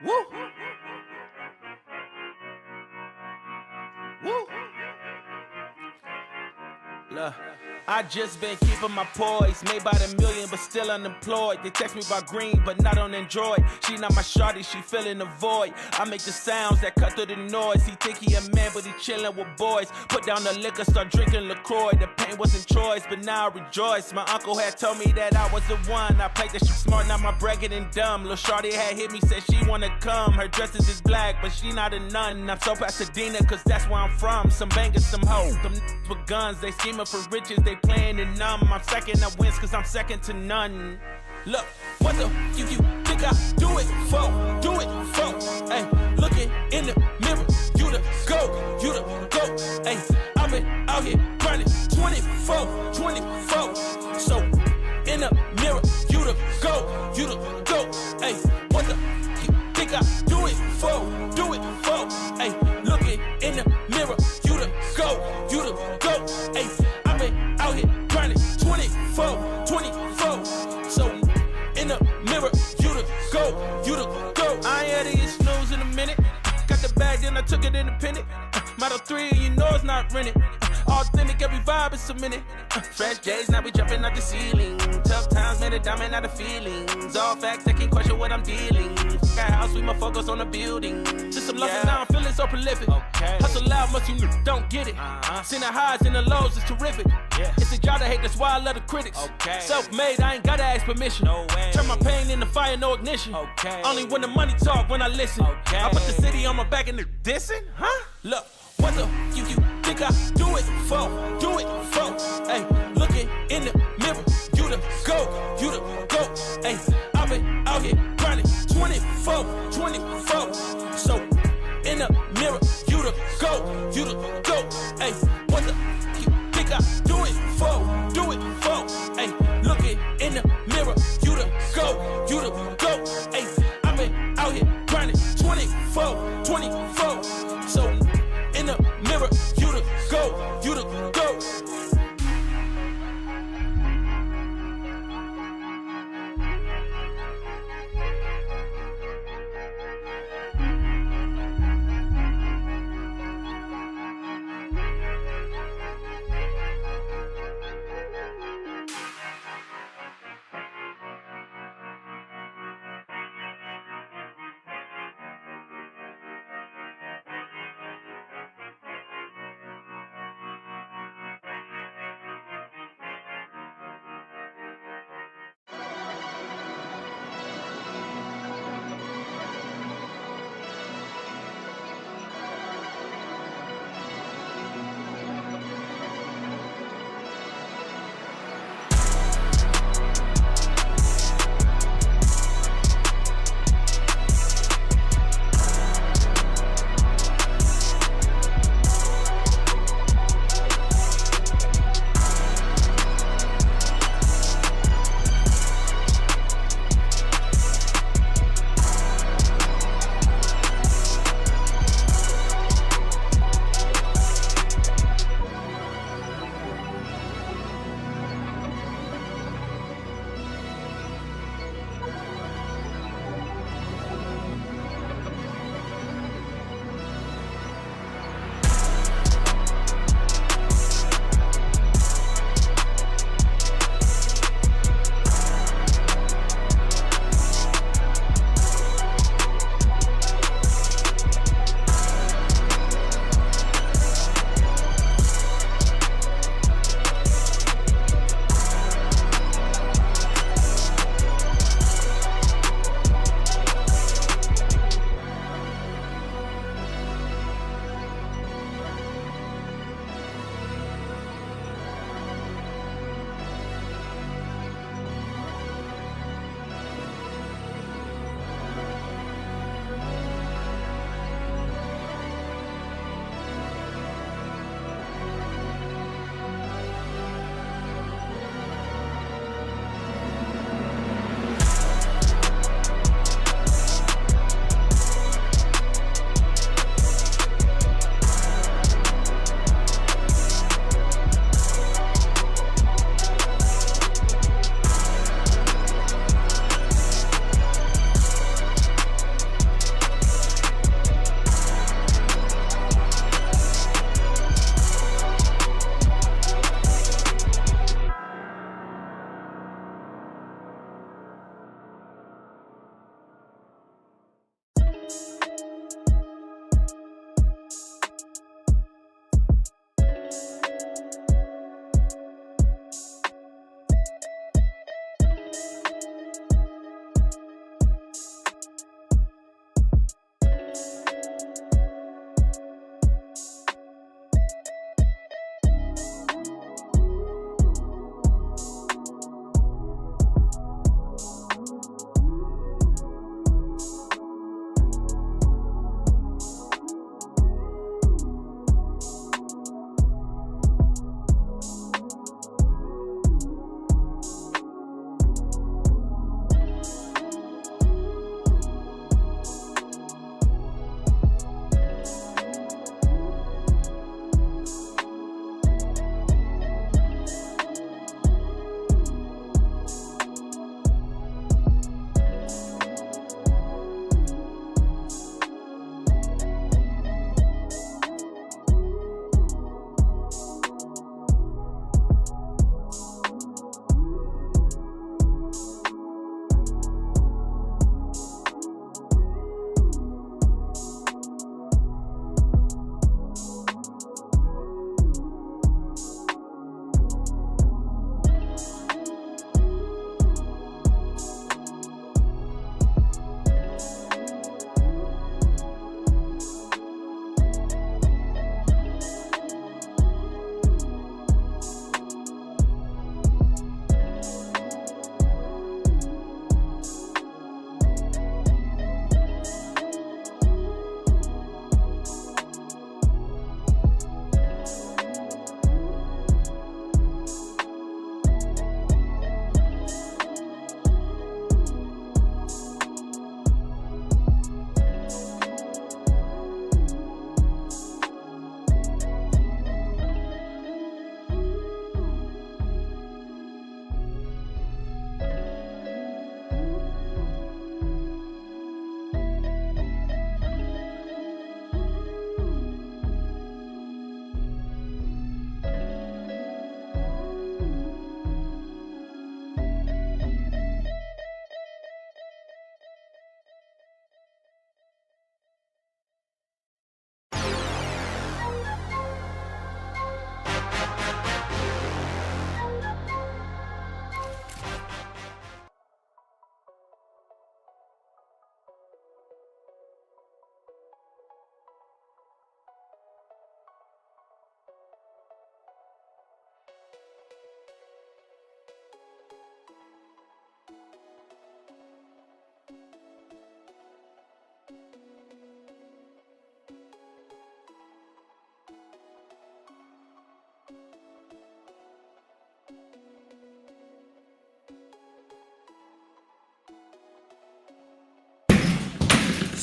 Woo! Woo! Look, I just been keeping my poise. Made by the million, but still unemployed. They text me about green, but not on Android. She not my shawty, she filling the void. I make the sounds that cut through the noise. He think he a man, but he chillin' with boys. Put down the liquor, start drinking LaCroix. The pain wasn't choice, but now I rejoice. My uncle had told me that I was the one. I played that shit smart, now my bragging and dumb. Lil' shawty had hit me, said she wanna come. Her dresses is black, but she not a nun. I'm so Pasadena, cause that's where I'm from. Some bangers, some hoes, them with guns. They scheming for riches, they playing it numb. I'm second, I wins cause I'm second to none. Look, what the you think I do it for? Do it for? Ay, looking in the mirror, you the go, you the go. Ay, I've been out here grinding 24. So in the mirror, you the go, you the go. Ay, what the you think I do it for? Do it for? Ay, looking in the mirror, you the go, you the go. Ay, I've been out here grinding 24. So in the mirror, you the go, you the go. I ain't had to get snooze in a minute. Got the bag, then I took it independent. Model 3, you know it's not rented. Authentic, every vibe is cemented. Fresh days, now we jumping out the ceiling. Tough times made a diamond out of feelings. All facts, they can't question what I'm dealing. Got house, we more focus on the building. Just some losses, now I'm feeling so prolific. Okay. Hustle loud, much you don't get it. Seen the highs and the lows, it's terrific. Yeah. It's a job to hate, that's why I love the critics. Okay. Self-made, I ain't gotta ask permission. No way. Turn my pain into fire, no ignition. Okay. Only when the money talk, when I listen. Okay. I put the city on my back and the dissing, huh? Look, what the you think I do it for? Do it for? Ay, looking in the mirror, you the go, you the go. Ay, I've been out here grinding 24. So in the mirror, you the go, you the go. Ay, what the you think I do it for? Do it for? Ay, looking in the mirror, you the go, you the go. Ay, I've been out here grinding 24. So in the mirror, you the go, you the go.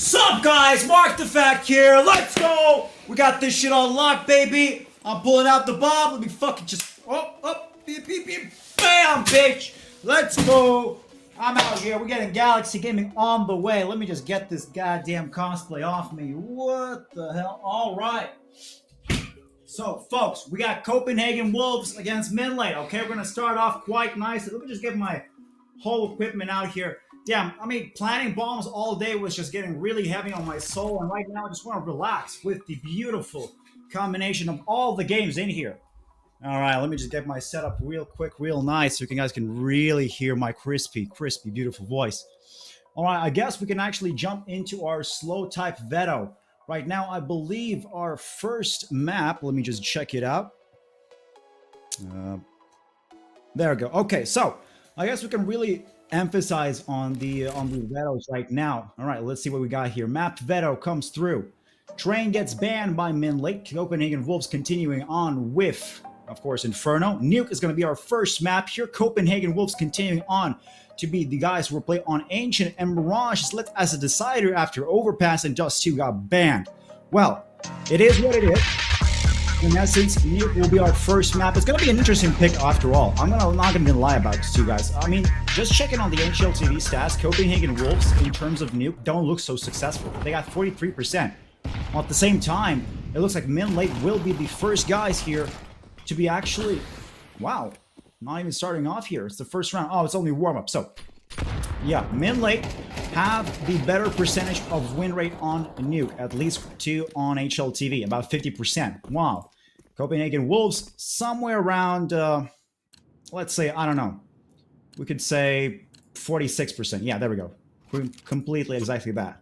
Sup guys, Mark the Fact here, let's go! We got this shit on lock, baby. I'm pulling out the bomb, let me fucking just, beep, beep, beep, bam, bitch! Let's go! I'm out here, we're getting Galaxy Gaming on the way. Let me just get this goddamn cosplay off me. What the hell? Alright. So, folks, we got Copenhagen Wolves against Minlate, okay? We're gonna start off quite nicely. Let me just get my whole equipment out here. Damn, I mean, planting bombs all day was just getting really heavy on my soul, and right now I just want to relax with the beautiful combination of all the games in here. All right, let me just get my setup real quick, real nice, so you guys can really hear my crispy, beautiful voice. All right, I guess we can actually jump into our slow type veto. Right now, I believe our first map, let me just check it out. There we go. Okay, so I guess we can really emphasize on the vetos right now. All right, let's see what we got here. Map veto comes through. Train gets banned by Minlate. Copenhagen Wolves continuing on with, of course, Inferno. Nuke is going to be our first map here. Copenhagen Wolves continuing on to be the guys who will play on Ancient, and Mirage is left as a decider after Overpass and Dust 2 got banned. Well, it is what it is. In essence, Nuke will be our first map. It's going to be an interesting pick after all. I'm not going to lie about this to you guys. I mean, just checking on the HLTV stats, Copenhagen Wolves, in terms of Nuke, don't look so successful. They got 43%. While at the same time, it looks like Minlate will be the first guys here to be actually... Wow, not even starting off here. It's the first round. Oh, it's only warm-up. So, yeah, Minlate have the better percentage of win rate on Nuke, at least 2 on HLTV, about 50%. Wow. Copenhagen Wolves, somewhere around, let's say, I don't know. We could say 46%. Yeah, there we go. Completely exactly that.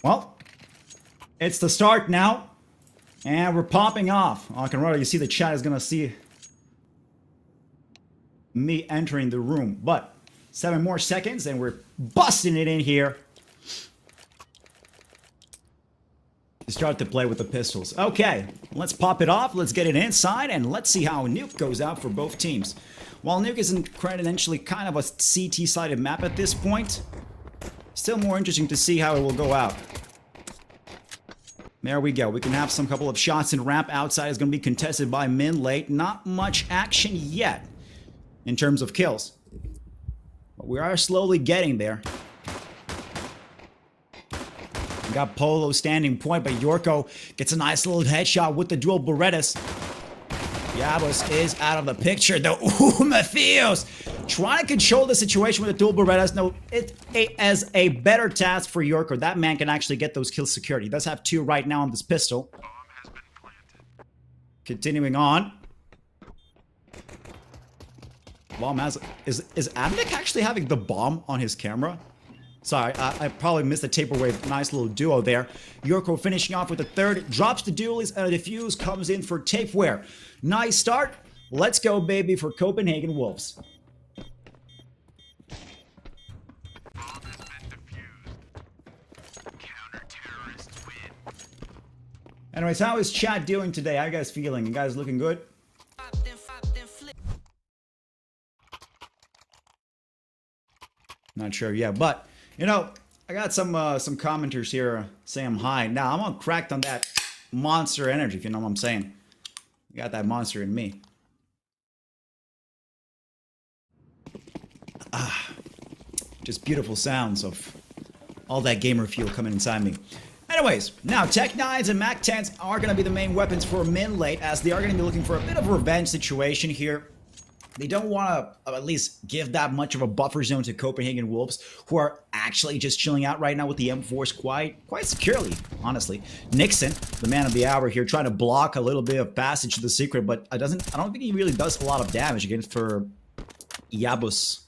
Well, it's the start now. And we're popping off. I can already see the chat is going to see me entering the room. But 7 more seconds and we're busting it in here. Start to play with the pistols. Okay, let's pop it off. Let's get it inside and let's see how Nuke goes out for both teams. While Nuke isn't credentially kind of a CT-sided map at this point, still more interesting to see how it will go out. There we go. We can have some couple of shots in ramp. Outside is going to be contested by Minlate. Not much action yet in terms of kills. But we are slowly getting there. We got Polo standing point, but Yorko gets a nice little headshot with the dual Berettas. Yabos is out of the picture. The Matthews trying to control the situation with the dual Berettas. No, it's as a better task for Yorko. That man can actually get those kills secured. He does have 2 right now on this pistol. Continuing on. Bomb has... Is Amnik actually having the bomb on his camera? Sorry, I probably missed the taper wave. Nice little duo there. Yorko finishing off with the 3rd. Drops the dualies and a defuse comes in for tapeware. Nice start. Let's go, baby, for Copenhagen Wolves. Anyways, how is chat doing today? How you guys feeling? You guys looking good? Not sure yet, but you know, I got some commenters here saying hi. Now I'm on cracked on that monster energy, if you know what I'm saying. You got that monster in me. Just beautiful sounds of all that gamer fuel coming inside me. Anyways, now Tech 9s and Mac 10s are going to be the main weapons for Minlate, as they are going to be looking for a bit of a revenge situation here. They don't want to at least give that much of a buffer zone to Copenhagen Wolves, who are actually just chilling out right now with the M4s quite securely, honestly. Nixon, the man of the hour here, trying to block a little bit of passage to the secret, but I don't think he really does a lot of damage against for Yabus,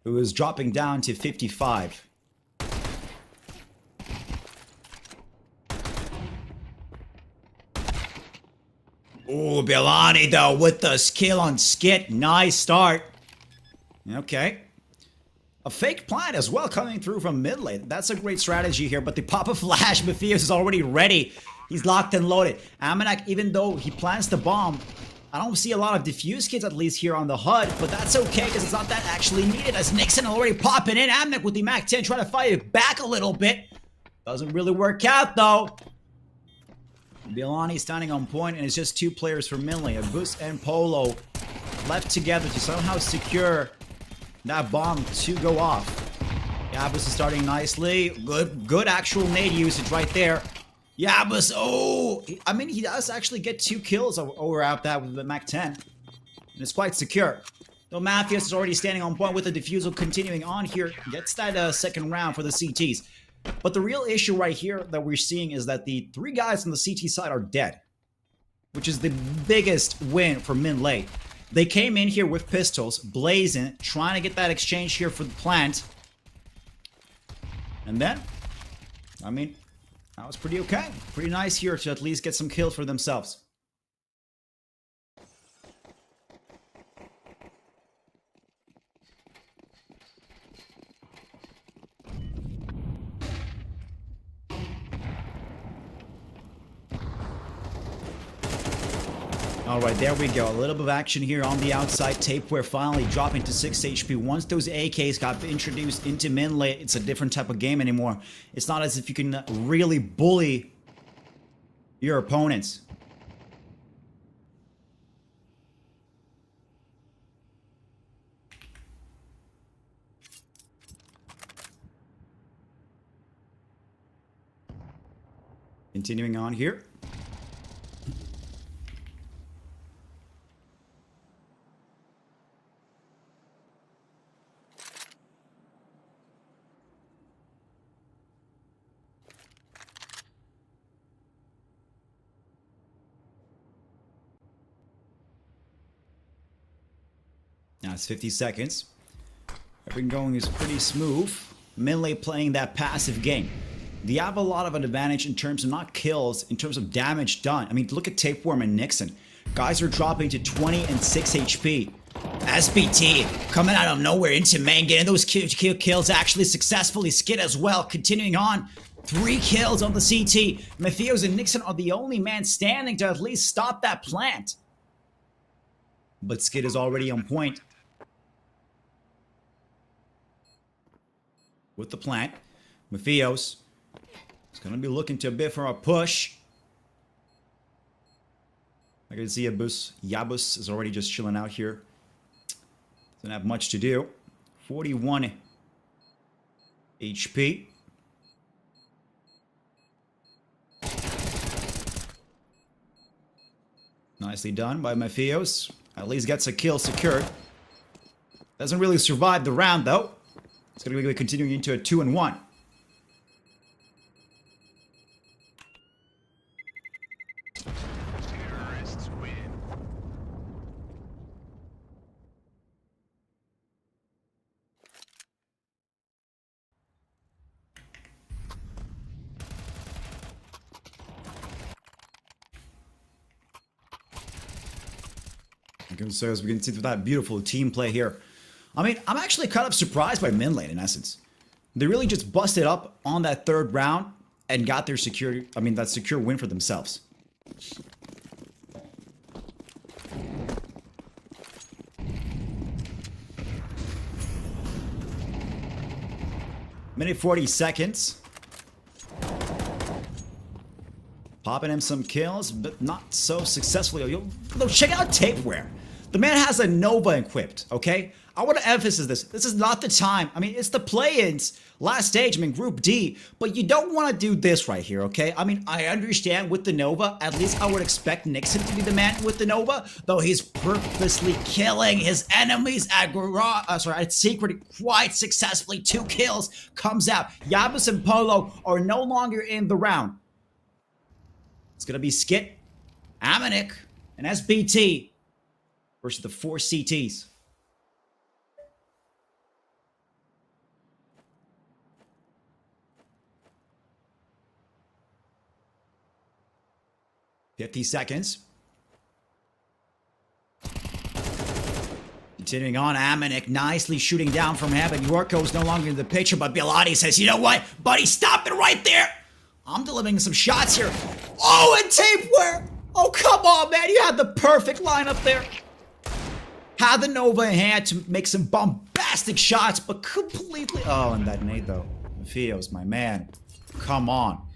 who is dropping down to 55. Ooh, Bilani, though, with the skill on Skit. Nice start. Okay. A fake plant as well coming through from Minlate. That's a great strategy here, but the pop-up flash, Matthias is already ready. He's locked and loaded. Amanak, even though he plants the bomb, I don't see a lot of diffuse kits, at least here on the HUD, but that's okay because it's not that actually needed, as Nixon already popping in. Amnek with the MAC-10 trying to fight it back a little bit. Doesn't really work out, though. Bilani standing on point, and it's just two players for Minlate. Abus and Polo left together to somehow secure that bomb to go off. Yabus is starting nicely. Good actual nade usage right there. Yabus, oh! I mean, he does actually get 2 kills over out that with the MAC-10. And it's quite secure. Though Mathias is already standing on point with the defusal continuing on here. Gets that second round for the CTs. But the real issue right here that we're seeing is that the 3 guys on the CT side are dead. Which is the biggest win for Minlate. They came in here with pistols, blazing, trying to get that exchange here for the plant. And then, I mean, that was pretty okay. Pretty nice here to at least get some kills for themselves. Alright, there we go. A little bit of action here on the outside. Tapeware finally dropping to 6 HP. Once those AKs got introduced into Minlate, it's a different type of game anymore. It's not as if you can really bully your opponents. Continuing on here. Now it's 50 seconds. Everything going is pretty smooth. Minlate playing that passive game. They have a lot of an advantage in terms of not kills, in terms of damage done. I mean, look at Tapeworm and Nixon. Guys are dropping to 20 and 6 HP. SBT coming out of nowhere into main, getting those kills actually successfully. Skid as well, continuing on. 3 kills on the CT. Matthews and Nixon are the only man standing to at least stop that plant. But Skid is already on point. With the plant. Matthews is going to be looking to a bit for a push. I can see Yabus is already just chilling out here. Doesn't have much to do. 41 HP. Nicely done by Matthews. At least gets a kill secured. Doesn't really survive the round though. It's going to be continuing into a 2-1. Terrorists win. Okay, so as we can see through that beautiful team play here. I mean, I'm actually kind of surprised by Minlate in essence. They really just busted up on that 3rd round and got their that secure win for themselves. Minute 40 seconds. Popping him some kills, but not so successfully. Yo, check out Tapeware. The man has a Nova equipped, okay? I want to emphasize this. This is not the time. I mean, it's the play-ins last stage. I mean, Group D. But you don't want to do this right here, okay? I mean, I understand with the Nova. At least I would expect Nixon to be the man with the Nova. Though he's purposely killing his enemies at Secret quite successfully. 2 kills comes out. Yabus and Polo are no longer in the round. It's going to be Skit, Amanik, and SBT versus the 4 CTs. $50 seconds. Continuing on, Amanik nicely shooting down from heaven. Yorko's no longer in the picture, but Bilotti says, you know what, buddy, stop it right there. I'm delivering some shots here. Oh, and Tapeware Oh, come on, man. You had the perfect lineup there. Had the Nova in hand to make some bombastic shots, but completely... Oh, and that nade, though. Fios, my man. Come on.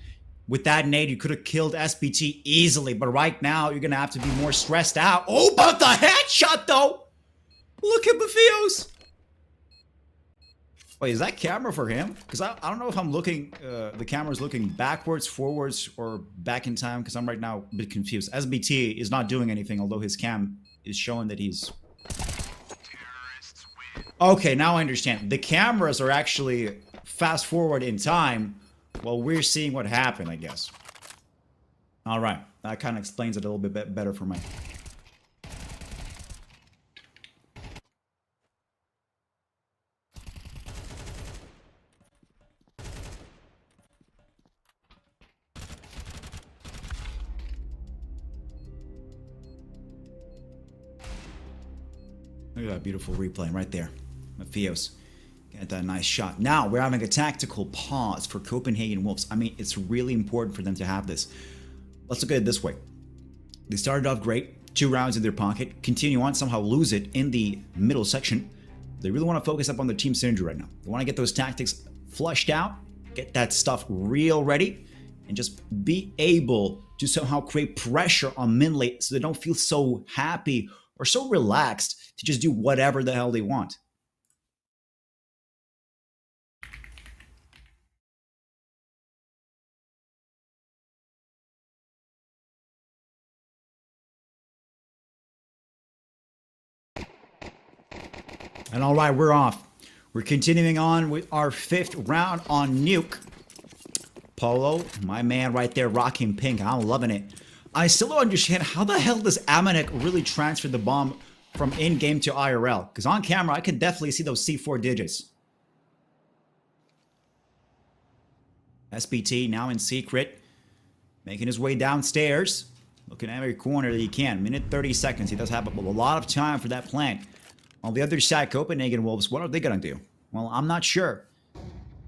With that nade, you could have killed SBT easily, but right now, you're going to have to be more stressed out. Oh, but the headshot, though! Look at Mafios! Wait, is that camera for him? Because I don't know if I'm looking... the camera's looking backwards, forwards, or back in time, because I'm right now a bit confused. SBT is not doing anything, although his cam is showing that he's... Okay, now I understand. The cameras are actually fast forward in time while we're seeing what happened, I guess. All right, that kind of explains it a little bit better for me. Look at that beautiful replay right there. Mafios. Get that nice shot. Now we're having a tactical pause for Copenhagen Wolves. I mean, it's really important for them to have this. Let's look at it this way. They started off great. 2 rounds in their pocket. Continue on, somehow lose it in the middle section. They really want to focus up on their team synergy right now. They want to get those tactics flushed out. Get that stuff real ready. And just be able to somehow create pressure on Minlate so they don't feel so happy or so relaxed to just do whatever the hell they want. And all right, we're off. We're continuing on with our 5th round on Nuke. Polo, my man right there, rocking pink. I'm loving it. I still don't understand how the hell does Amanek really transfer the bomb from in-game to IRL? Because on camera, I could definitely see those C4 digits. SBT now in secret, making his way downstairs. Looking at every corner that he can. Minute 30 seconds. He does have a lot of time for that plant. On the other side, Copenhagen Wolves, what are they going to do? Well, I'm not sure.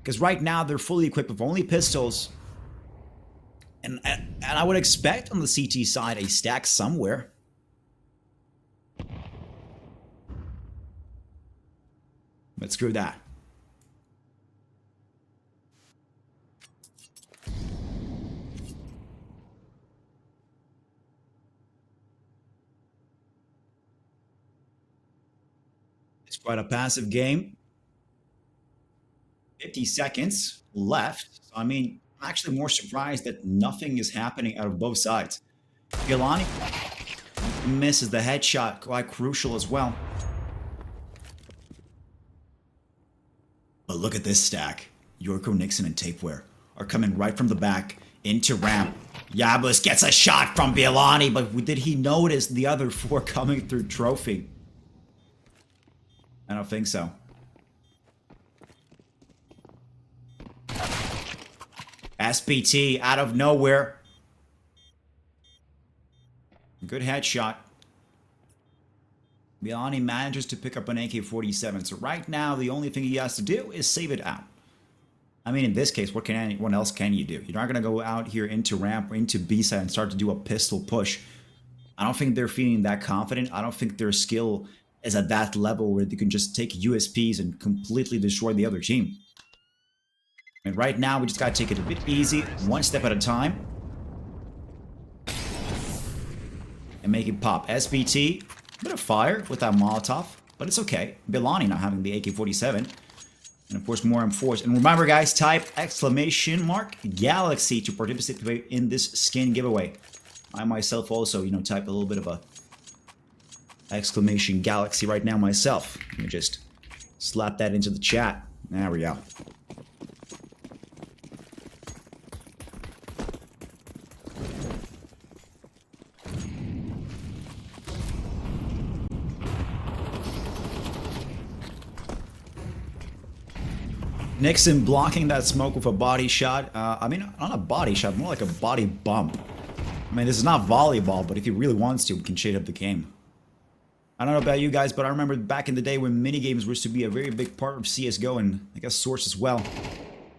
Because right now, they're fully equipped with only pistols. And I would expect on the CT side a stack somewhere. But screw that. It's quite a passive game. 50 seconds left. So, I mean, I'm actually more surprised that nothing is happening out of both sides. Gilani misses the headshot, quite crucial as well. But look at this stack. Yorko, Nixon, and Tapeware are coming right from the back into ramp. Yabus gets a shot from Bielani, but did he notice the other 4 coming through trophy? I don't think so. SBT out of nowhere. Good headshot. Bielani manages to pick up an AK-47. So right now, the only thing he has to do is save it out. I mean, in this case, what else can you do? You're not going to go out here into ramp or into B-side and start to do a pistol push. I don't think they're feeling that confident. I don't think their skill is at that level where they can just take USPs and completely destroy the other team. And right now, we just got to take it a bit easy, one step at a time. And make it pop. SBT, a bit of fire with that Molotov, but it's okay. Bielani not having the AK-47. And of course, more M4s. And remember, guys, type !Galaxy to participate in this skin giveaway. I myself also, type a little bit of a !Galaxy right now myself. Let me just slap that into the chat. There we go. Nixon blocking that smoke with a body shot. I mean, not a body shot, more like a body bump. I mean, this is not volleyball, but if he really wants to, we can shade up the game. I don't know about you guys, but I remember back in the day when minigames used to be a very big part of CSGO and I guess Source as well.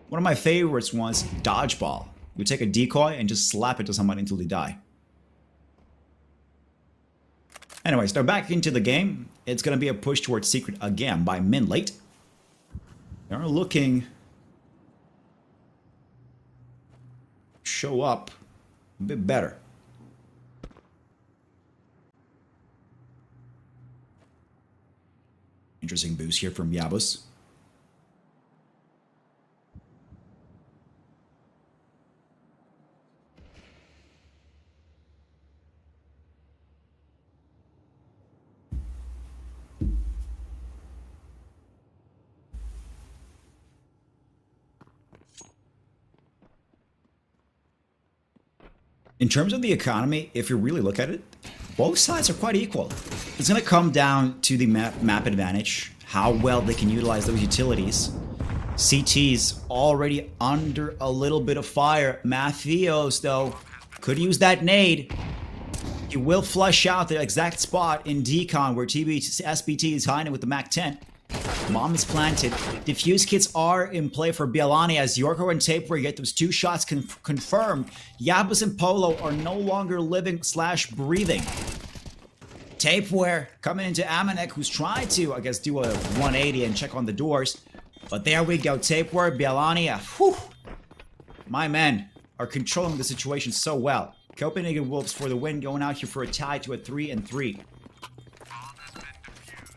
One of my favorites was dodgeball. You take a decoy and just slap it to somebody until they die. Anyways, now back into the game. It's going to be a push towards Secret again by Minlate. They're looking show up a bit better. Interesting boost here from Yabus. In terms of the economy, if you really look at it, both sides are quite equal. It's going to come down to the map advantage, how well they can utilize those utilities. CT's already under a little bit of fire. Mattheos, though, could use that nade. He will flush out the exact spot in decon where SBT is hiding with the MAC-10. Bomb is planted. Diffuse kits are in play for Bialani as Yorko and Tapeware get those 2 shots confirmed. Yabus and Polo are no longer living / breathing. Tapeware coming into Amanek, who's trying to, I guess, do a 180 and check on the doors. But there we go. Tapeware, Bialani, whew. My men are controlling the situation so well. Copenhagen Wolves for the win, going out here for a tie to a 3-3.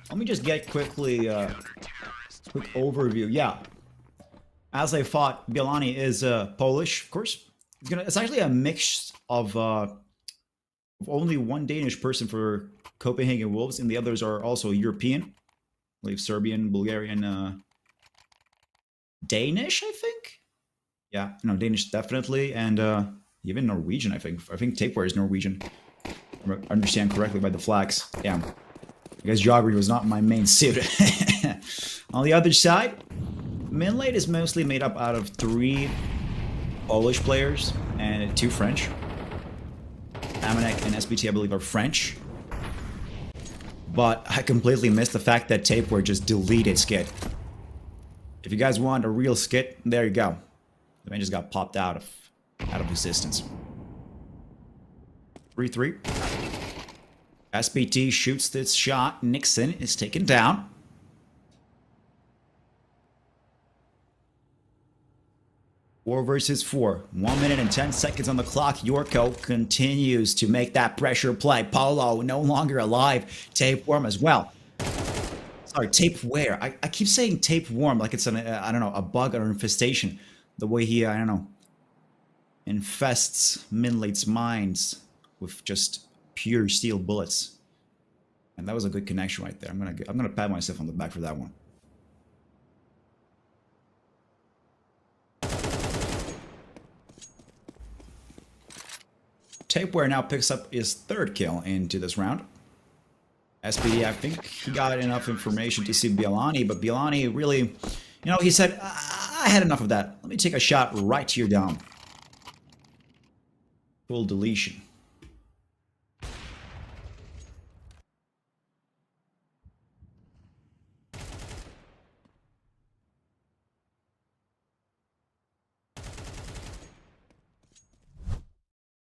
Let me just get quickly quick overview. Yeah, as I thought, Bialani is Polish, of course. It's actually a mix of only one Danish person for Copenhagen Wolves, and the others are also European. I believe Serbian, Bulgarian, Danish, I think. Yeah, no, Danish definitely, and even Norwegian, I think. I think Tapeware is Norwegian. If I understand correctly by the flags. Yeah. I guess geography was not my main suit. On the other side, Minlate is mostly made up out of 3 Polish players and 2 French. Amanek and SBT, I believe, are French. But I completely missed the fact that Tapeware just deleted Skit. If you guys want a real Skit, there you go. The man just got popped out of existence. 3-3. SBT shoots this shot. Nixon is taken down. Four versus 4. 1 minute and 10 seconds on the clock. Yorko continues to make that pressure play. Polo no longer alive. Tapeworm as well. Sorry, Tapeware. I keep saying Tapeworm like it's I don't know, a bug or infestation. The way he, I don't know, infests Minlate's minds with just pure steel bullets. And that was a good connection right there. I'm gonna pat myself on the back for that one. Tapeware now picks up his 3rd kill into this round. SPD, I think he got enough information to see Bialani, but Bialani really, you know, he said, I had enough of that. Let me take a shot right to your dome. Full deletion.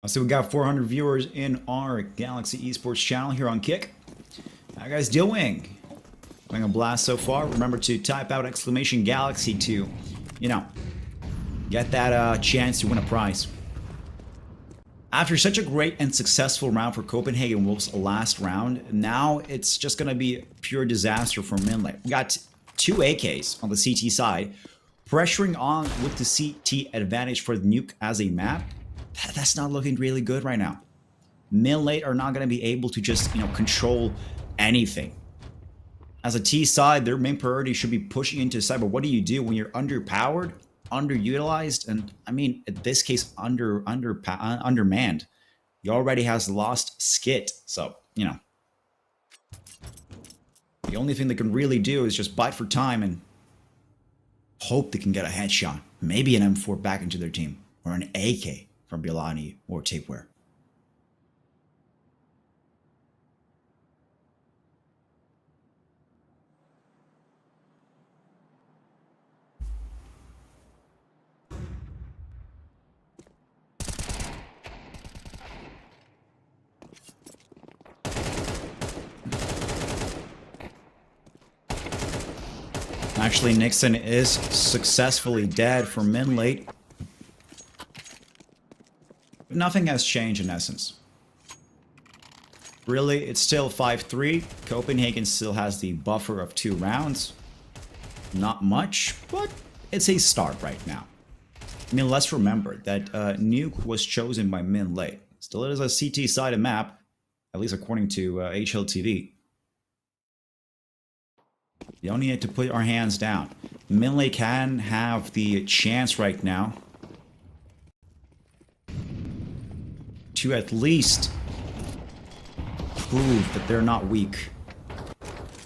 So we got 400 viewers in our Galaxy Esports channel here on Kick. How you guys doing? Having a blast so far. Remember to type out !Galaxy to, you know, get that chance to win a prize. After such a great and successful round for Copenhagen Wolves last round, now it's just going to be pure disaster for Minlate. We got 2 AKs on the CT side, pressuring on with the CT advantage for the nuke as a map. That's not looking really good right now. Minlate are not going to be able to just, you know, control anything. As a T side, their main priority should be pushing into cyber. What do you do when you're underpowered, underutilized, and I mean, in this case, undermanned? He already has lost Skit, so, you know. The only thing they can really do is just bite for time and hope they can get a headshot. Maybe an M4 back into their team, or an AK from Bialani or Tapeware. Actually, Nixon is successfully dead for Minlate. Nothing has changed in essence. Really, it's still 5-3. Copenhagen still has the buffer of 2 rounds. Not much, but it's a start right now. I mean, let's remember that Nuke was chosen by Minlate. Still, it is a CT-sided map, at least according to HLTV. You don't need to put our hands down. Minlate can have the chance right now to at least prove that they're not weak.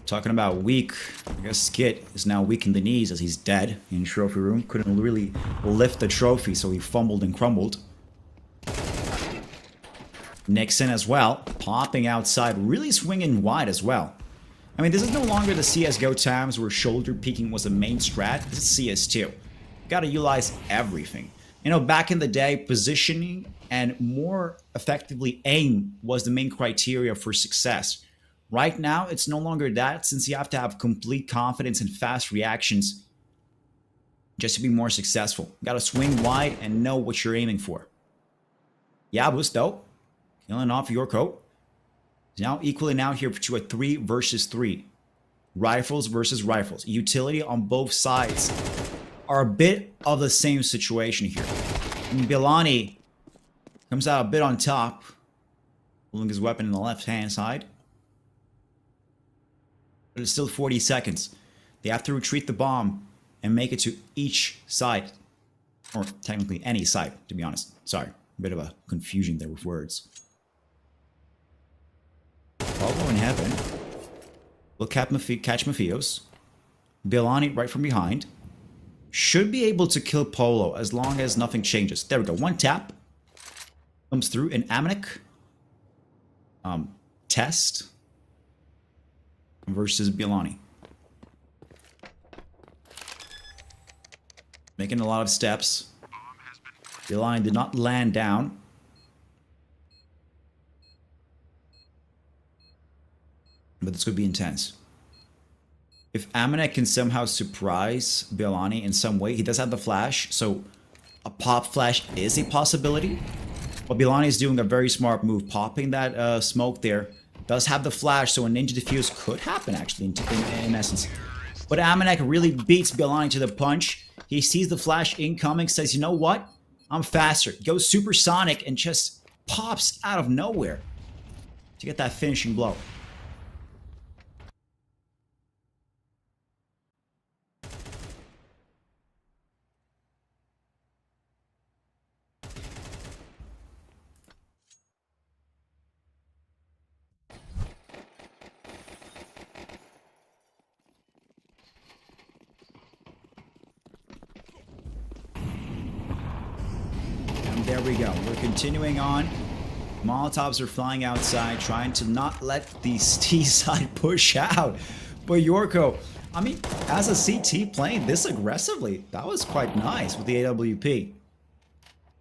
Talking about weak, I guess Skit is now weak in the knees as he's dead in trophy room. Couldn't really lift the trophy, so he fumbled and crumbled. Nixon as well, popping outside, really swinging wide as well. I mean, this is no longer the CSGO times where shoulder peeking was the main strat. This is CS2. Gotta utilize everything. You know, back in the day, positioning and more effectively aim was the main criteria for success. Right now, it's no longer that, since you have to have complete confidence and fast reactions just to be more successful. You gotta swing wide and know what you're aiming for. Yabus, though, killing off Yorko. Now equaling out here to a 3 versus 3. Rifles versus rifles. Utility on both sides are a bit of the same situation here. And Bilani comes out a bit on top, holding his weapon in the left-hand side. But it's still 40 seconds. They have to retreat the bomb and make it to each side. Or technically any side, to be honest. Sorry, a bit of a confusion there with words. Polo in heaven. Will catch Mafios. Bilani right from behind. Should be able to kill Polo as long as nothing changes. There we go. One tap. Comes through. And Amnek. Test. Versus Bilani. Making a lot of steps. Bilani did not land down. But this could be intense. If Amanek can somehow surprise Bilani in some way, he does have the flash, so a pop flash is a possibility. But Bilani is doing a very smart move, popping that smoke there. Does have the flash, so a ninja defuse could happen actually in essence. But Amanek really beats Bilani to the punch. He sees the flash incoming, says, you know what? I'm faster. Goes supersonic and just pops out of nowhere to get that finishing blow. There we go. We're continuing on. Molotovs are flying outside, trying to not let the T side push out. But Yorko, I mean, as a CT playing this aggressively, that was quite nice with the AWP.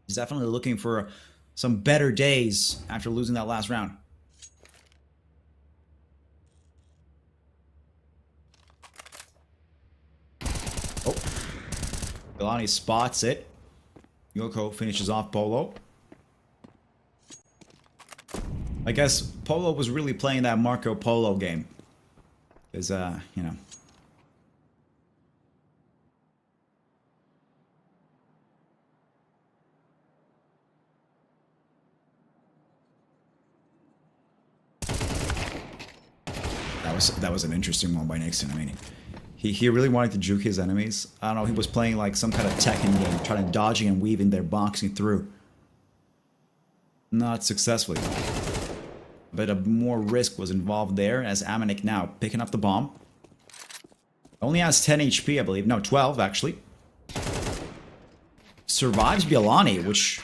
He's definitely looking for some better days after losing that last round. Oh. Bilani spots it. Yorko finishes off Polo. I guess Polo was really playing that Marco Polo game. Because, you know. That was an interesting one by Nixon. I mean, he really wanted to juke his enemies. I don't know, he was playing like some kind of Tekken game, trying to dodging and weaving their boxing through. Not successfully. But a more risk was involved there as Amanek now picking up the bomb. Only has 10 HP, I believe. No, 12 actually. Survives Bilani, which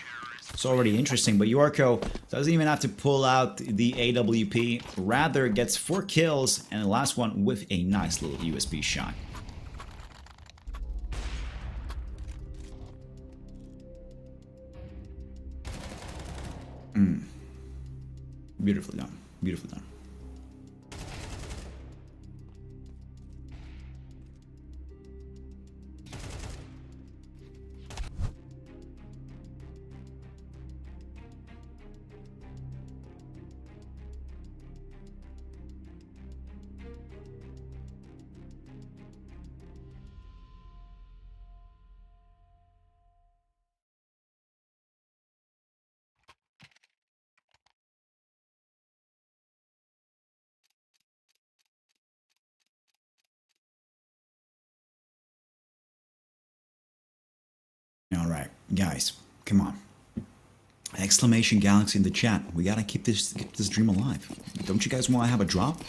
is already interesting, but Yorko doesn't even have to pull out the AWP. Rather gets 4 kills and the last one with a nice little USB shot. Beautifully done. Beautifully done. Guys, come on. Exclamation Galaxy in the chat. We gotta keep this dream alive. Don't you guys want to have a drop?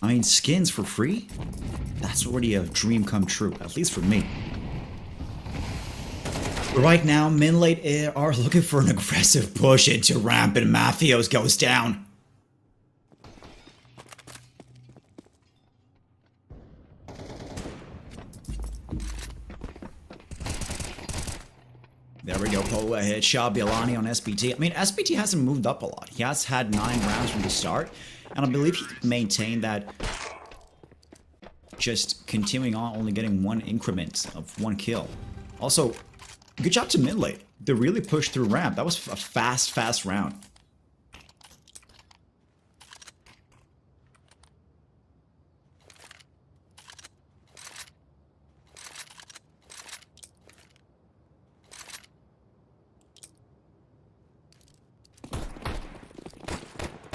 I mean, skins for free? That's already a dream come true, at least for me. Right now, Minlate are looking for an aggressive push into ramp, and Matthews goes down. There we go, Polo headshot, Bielani on SPT. I mean, SPT hasn't moved up a lot. He has had 9 rounds from the start, and I believe he maintained that just continuing on, only getting 1 increment of 1 kill. Also, good job to Minlate. They really pushed through ramp. That was a fast round.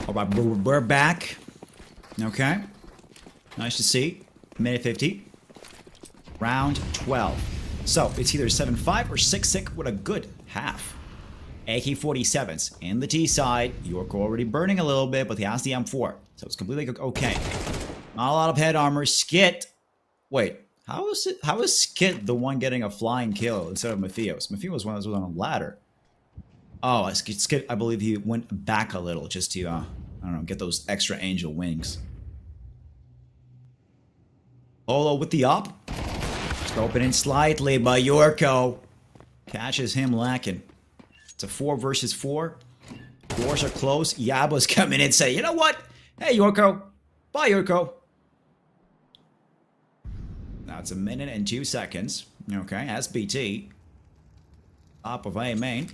All right, we're back. Okay. Nice to see. Minute 50. Round 12. So, it's either 7-5 or 6-6 with a good half. AK-47s in the T side. York already burning a little bit, but he has the M4. So, it's completely okay. Not a lot of head armor. Skit. Wait, how is Skit the one getting a flying kill instead of Matthews? Matthews was one that was on a ladder. Oh, Skit, I believe he went back a little just to, I don't know, get those extra angel wings. Polo with the up. Scoping in slightly by Yorko. Catches him lacking. It's a 4 versus 4. Doors are closed. Yabo's coming in and say, you know what? Hey, Yorko. Bye, Yorko. Now it's 1 minute and 2 seconds. Okay, SBT. Top of A main.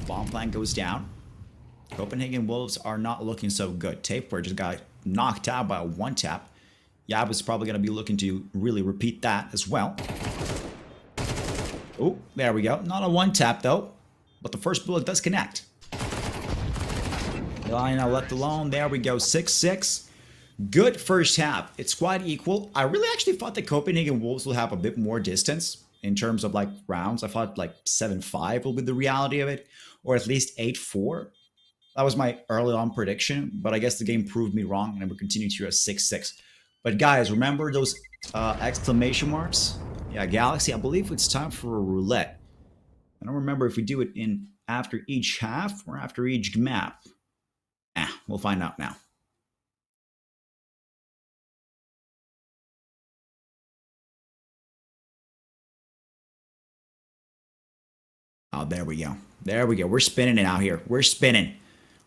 Bomb plant goes down. Copenhagen Wolves are not looking so good. Taper just got knocked out by a 1-tap. Yab is probably going to be looking to really repeat that as well. Oh, there we go. Not a 1-tap though, but the first bullet does connect. Line now left alone. There we go. 6-6. Good first half. It's quite equal. I really actually thought the Copenhagen Wolves will have a bit more distance in terms of like rounds. I thought like 7-5 will be the reality of it, or at least 8-4. That was my early on prediction, but I guess the game proved me wrong, and we're continuing to a 6-6. But guys, remember those exclamation marks? Yeah, Galaxy, I believe it's time for a roulette. I don't remember if we do it in after each half or after each map. We'll find out now. Oh, there we go. There we go. We're spinning it out here. We're spinning.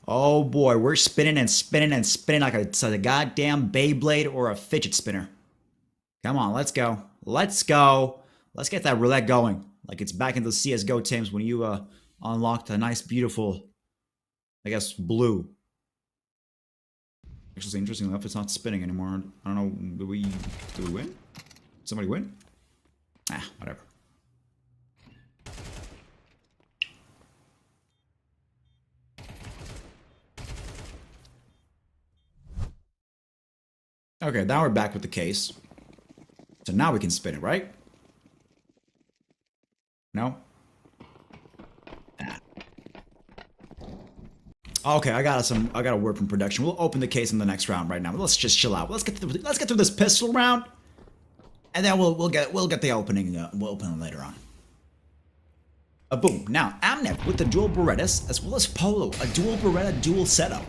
Oh boy, we're spinning and spinning and spinning like a goddamn Beyblade or a fidget spinner. Come on, let's go. Let's go. Let's get that roulette going. Like it's back in the CSGO times when you unlocked a nice, beautiful, I guess, blue. Actually, interesting enough, it's not spinning anymore. I don't know, do we win? Somebody win? Whatever. Okay, now we're back with the case. So now we can spin it, right? No? Okay, I got a word from production. We'll open the case in the next round right now. Let's just chill out. Let's get through this pistol round, and then we'll get the opening. We'll open it later on. Boom. Now Amnev with the dual Berettas as well as Polo, a dual Beretta dual setup.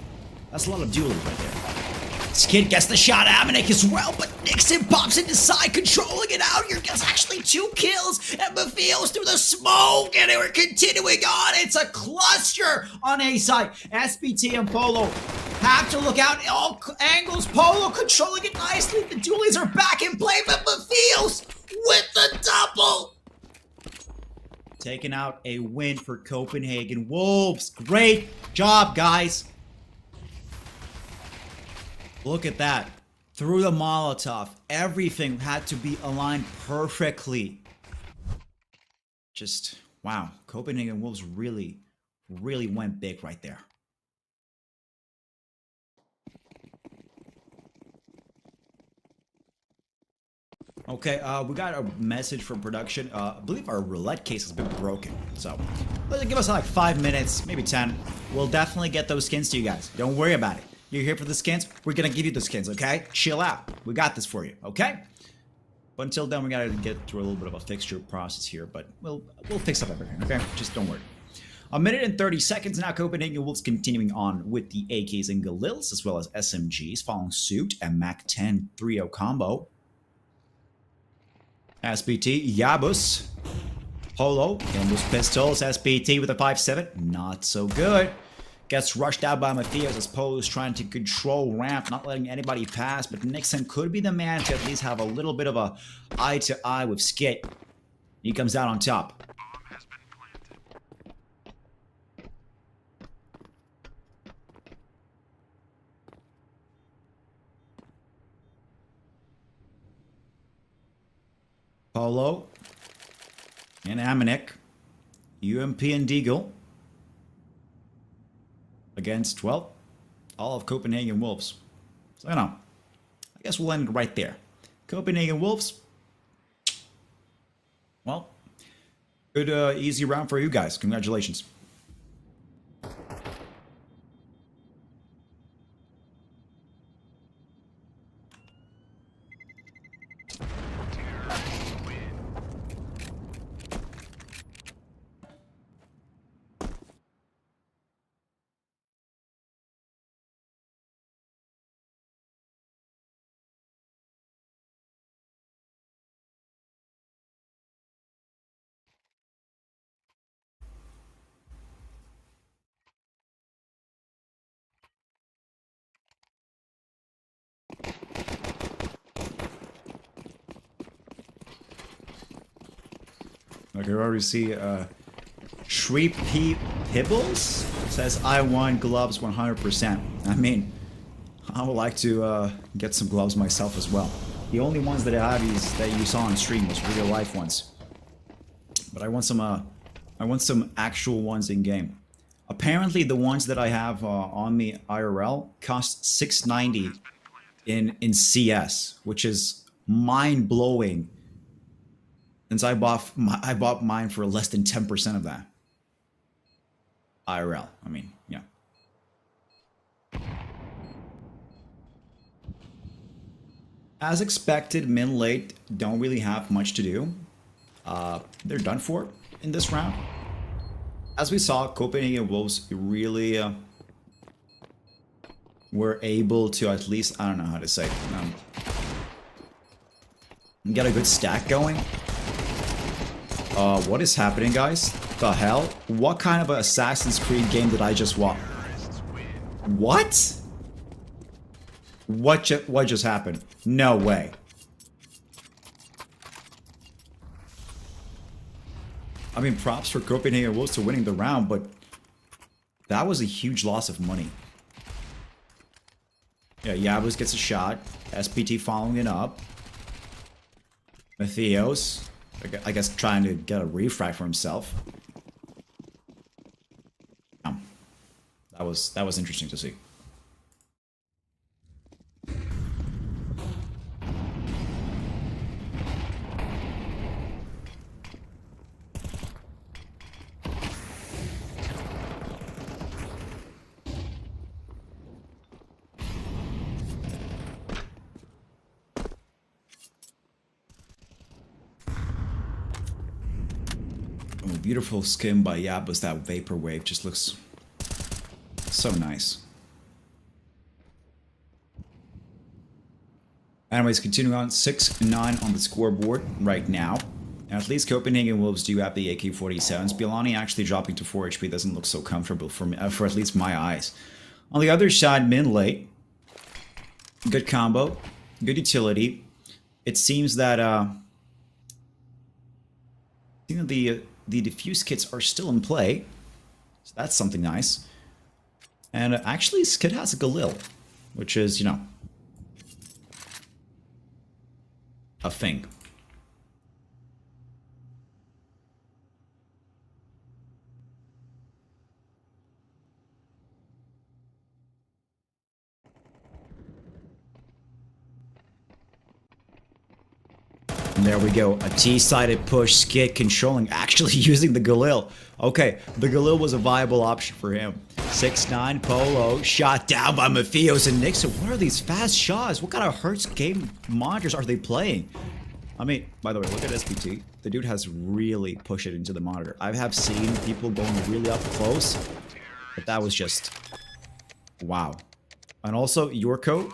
That's a lot of dueling right there. Skid gets the shot, Amanek as well, but Nixon pops into side, controlling it out here, gets actually 2 kills, and Mafios through the smoke, and we're continuing on. It's a cluster on A side. SPT and Polo have to look out all angles. Polo controlling it nicely. The dualies are back in play, but Mafios with the double. Taking out a win for Copenhagen Wolves. Great job, guys. Look at that. Through the Molotov, everything had to be aligned perfectly. Just, wow. Copenhagen Wolves really went big right there. Okay, we got a message from production. I believe our roulette case has been broken. So, give us like 5 minutes, maybe 10. We'll definitely get those skins to you guys. Don't worry about it. You're here for the skins? We're gonna give you the skins, okay? Chill out. We got this for you, okay? But until then, we gotta get through a little bit of a fixture process here, but we'll fix up everything, okay? Just don't worry. A minute and 30 seconds now. Copenhagen Wolves continuing on with the AKs and Galils, as well as SMGs, following suit, and MAC-10 3-0 combo. SPT, Yabus, Polo, and those pistols. SPT with a 5-7, not so good. Gets rushed out by Matthias as Polo's trying to control ramp, not letting anybody pass, but Nixon could be the man to at least have a little bit of a eye-to-eye with Skit. He comes out on top. Polo and Amanek, UMP and Deagle against, well, all of Copenhagen Wolves. So, I guess we'll end it right there. Copenhagen Wolves, well, good, easy round for you guys. Congratulations. Okay, we already see Shreep P. Pibbles says, I want gloves 100%. I mean, I would like to get some gloves myself as well. The only ones that I have is that you saw on stream was real life ones. But I want some actual ones in game. Apparently the ones that I have on me IRL cost $690 in CS, which is mind-blowing. Since I bought mine for less than 10% of that. IRL. I mean, yeah. As expected, Minlate don't really have much to do. They're done for in this round. As we saw, Copenhagen Wolves really were able to at least, I don't know how to say, get a good stack going. What is happening, guys? The hell? What kind of an Assassin's Creed game did I just watch? What? What just happened? No way. I mean, props for Copenhagen Wolves to winning the round, but that was a huge loss of money. Yeah, Yabus gets a shot. SPT following it up. Matthias, I guess trying to get a refract for himself. That was interesting to see. Oh, beautiful skin by Yabus. That vaporwave just looks so nice. Anyways, continuing on, 6-9 on the scoreboard right now. And at least Copenhagen Wolves do have the AK-47s. Bialani actually dropping to 4 HP doesn't look so comfortable for me, for at least my eyes. On the other side, Minlate. Good combo, good utility. It seems that the diffuse kits are still in play, so that's something nice. And actually, Skid has a Galil, which is, you know, a thing. there we go. A T-sided push, Skid controlling, actually using the Galil. Okay, the Galil was a viable option for him. 6-9, Polo, shot down by Mafios and Nixon. What are these fast shots? What kind of Hertz game monitors are they playing? I mean, by the way, look at SPT. The dude has really pushed it into the monitor. I have seen people going really up close, but that was just... wow. And also, Yorko,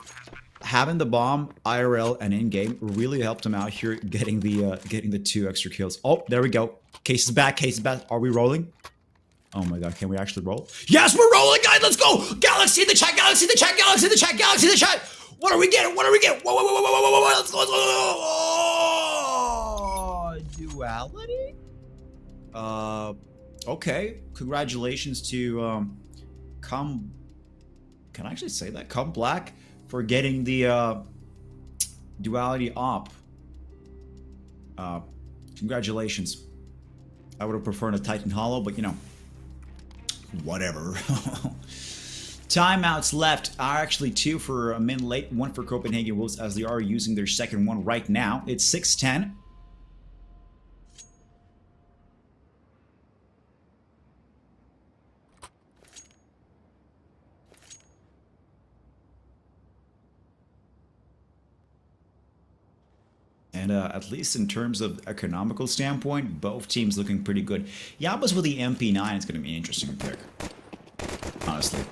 having the bomb IRL and in-game really helped him out here getting the 2 extra kills. Oh, there we go. Case is back, case is back. Are we rolling? Oh my god, can we actually roll? Yes, we're rolling, guys! Let's go! Galaxy in the chat, Galaxy in the chat, Galaxy in the chat, Galaxy in the chat! What are we getting? What are we getting? Whoa, whoa, whoa, whoa, whoa, whoa, whoa, let's go, let's go! Oh, duality? Okay. Congratulations to, Can I actually say that? Come Black for getting the, duality op. Congratulations. I would have preferred a Titan Hollow, but you know, whatever. Timeouts left are actually 2 for Minlate, 1 for Copenhagen Wolves, as they are using their second one right now. It's 6-10. And at least in terms of economical standpoint, both teams looking pretty good. Yabas with the MP9 is going to be an interesting pick, honestly.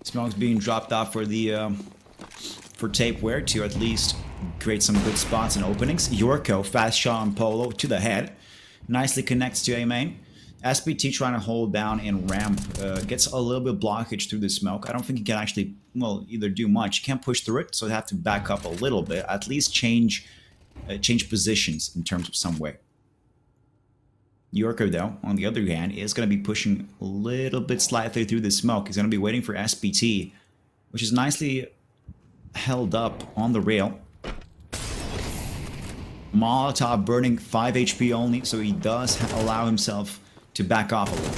Smoke's being dropped off for the for Tapeware to at least create some good spots and openings. Yorko, fast shot on Polo to the head. Nicely connects to A main. SPT trying to hold down and ramp. Gets a little bit of blockage through the smoke. I don't think he can actually, well, either do much. He can't push through it, so they have to back up a little bit. At least change positions in terms of some way. Yorko, though, on the other hand, is going to be pushing a little bit slightly through the smoke. He's going to be waiting for SPT, which is nicely held up on the rail. Molotov burning 5 HP only, so he does allow himself to back off a little.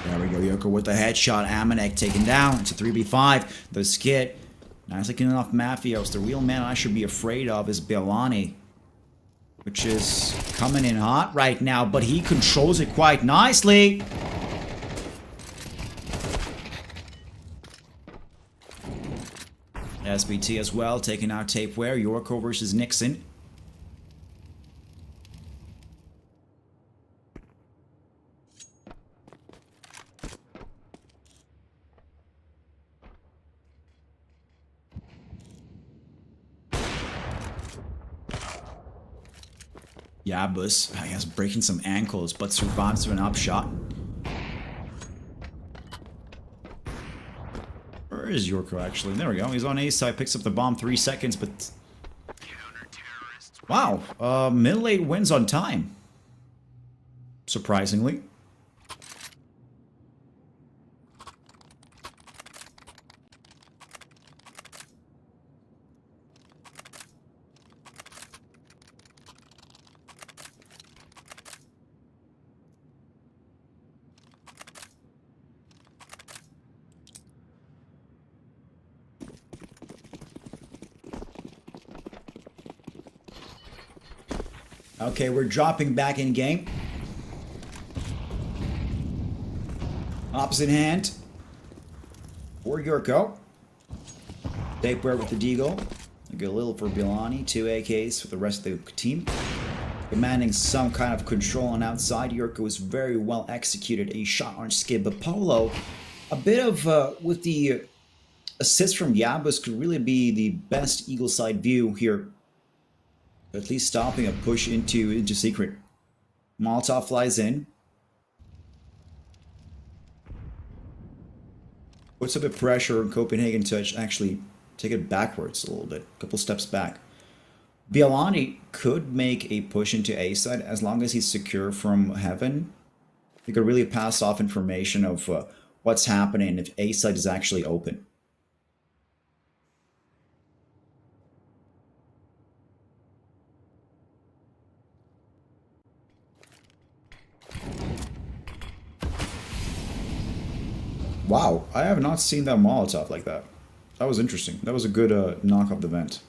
There we go, Yoko with the headshot. Amanek taken down. It's a 3v5. The skit. Nicely killing off Mafios. The real man I should be afraid of is Belani, which is coming in hot right now, but he controls it quite nicely. SBT as well, taking out Tapeware. Yorko versus Nixon. Yabus, I guess, breaking some ankles, but survives to an upshot. Where is Yorko, actually? There we go. He's on A side, picks up the bomb 3 seconds, but... wow, Minlate wins on time. Surprisingly. Okay, we're dropping back in game. Opposite hand for Yorko. Tapeware with the deagle. Get a little for Bilani. 2 AKs for the rest of the team. Demanding some kind of control on outside. Yorko is very well executed. A shot on skid, but Polo, a bit of with the assist from Yabus, could really be the best eagle side view here. At least stopping a push into secret. Molotov flies in. Puts a bit of pressure on Copenhagen to actually take it backwards a little bit. A couple steps back. Bialani could make a push into A side as long as he's secure from heaven. He could really pass off information of what's happening if A side is actually open. Wow, I have not seen that Molotov like that. That was interesting. That was a good knock off the vent.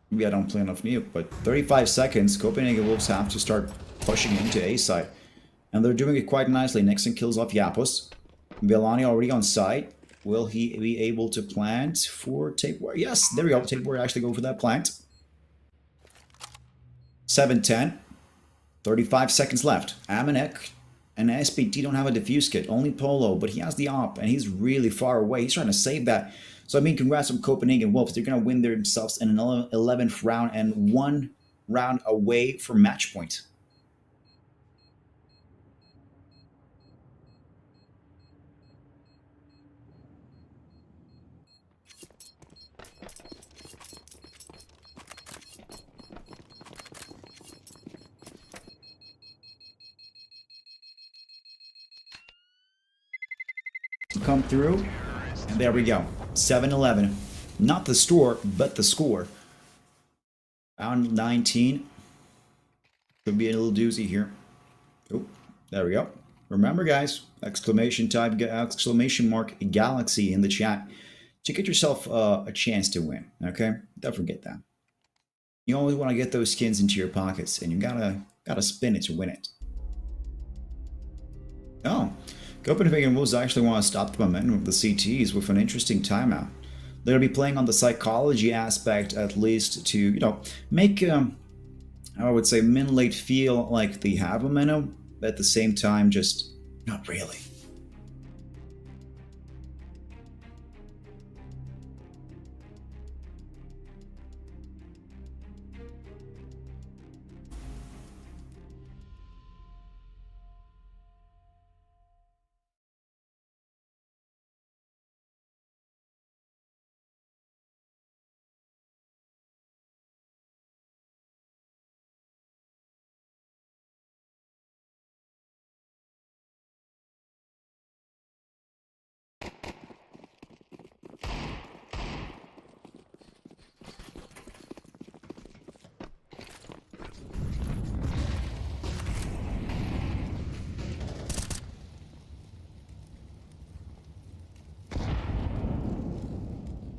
Maybe I don't play enough nuke, but 35 seconds, Copenhagen Wolves have to start pushing into A side. And they're doing it quite nicely. Nixon kills off Yapos. Villani already on site. Will he be able to plant for Tapeware? Yes, there we go. Tapeware actually go for that plant. 7-10. 35 seconds left. Amanek and SPT don't have a diffuse kit. Only Polo, but he has the op, and he's really far away. He's trying to save that. So, I mean, congrats on Copenhagen Wolves. They're going to win themselves in an 11th round and 1 round away from match point. Come through, and there we go. 7-11. Not the store, but the score. Round 19. Could be a little doozy here. Oh, there we go. Remember, guys, exclamation mark Galaxy in the chat to get yourself a chance to win. Okay, don't forget that. You always want to get those skins into your pockets, and you gotta spin it to win it. Oh. Copenhagen Wolves actually want to stop the momentum of the CTs with an interesting timeout. They'll be playing on the psychology aspect at least to, you know, make, I would say, Minlate feel like they have momentum, but at the same time, just not really.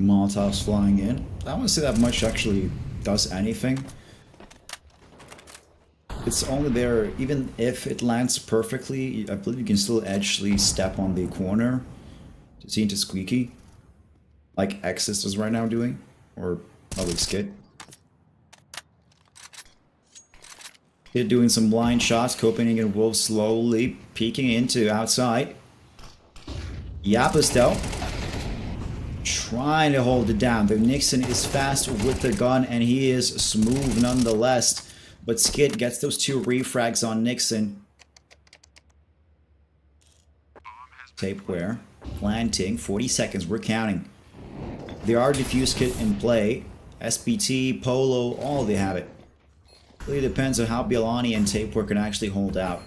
Molotovs flying in. I don't want to say that much actually does anything. It's only there, even if it lands perfectly, I believe you can still actually step on the corner to see into Squeaky. Like Exis is right now doing. Or at least Skid. Skid doing some blind shots. Copenhagen Wolves slowly peeking into outside. Yapis though, trying to hold it down. The Nixon is fast with the gun and he is smooth nonetheless. But Skid gets those 2 refrags on Nixon. Tapeware. Planting. 40 seconds. We're counting. There are diffuse kit in play. SPT, Polo, all they have it. Really depends on how Bialani and Tapeware can actually hold out.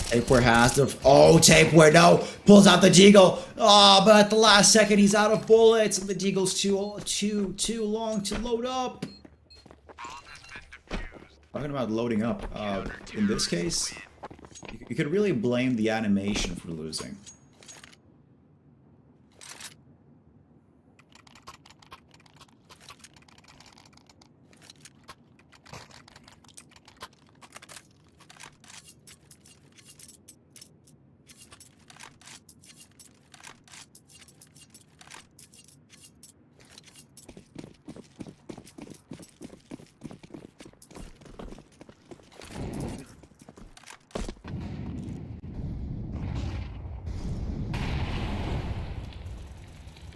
Tapeware has the... Oh, Tapeware, no! Pulls out the Deagle! Oh, but at the last second, he's out of bullets, and the Deagle's too long to load up. Talking about loading up, in this case, you could really blame the animation for losing.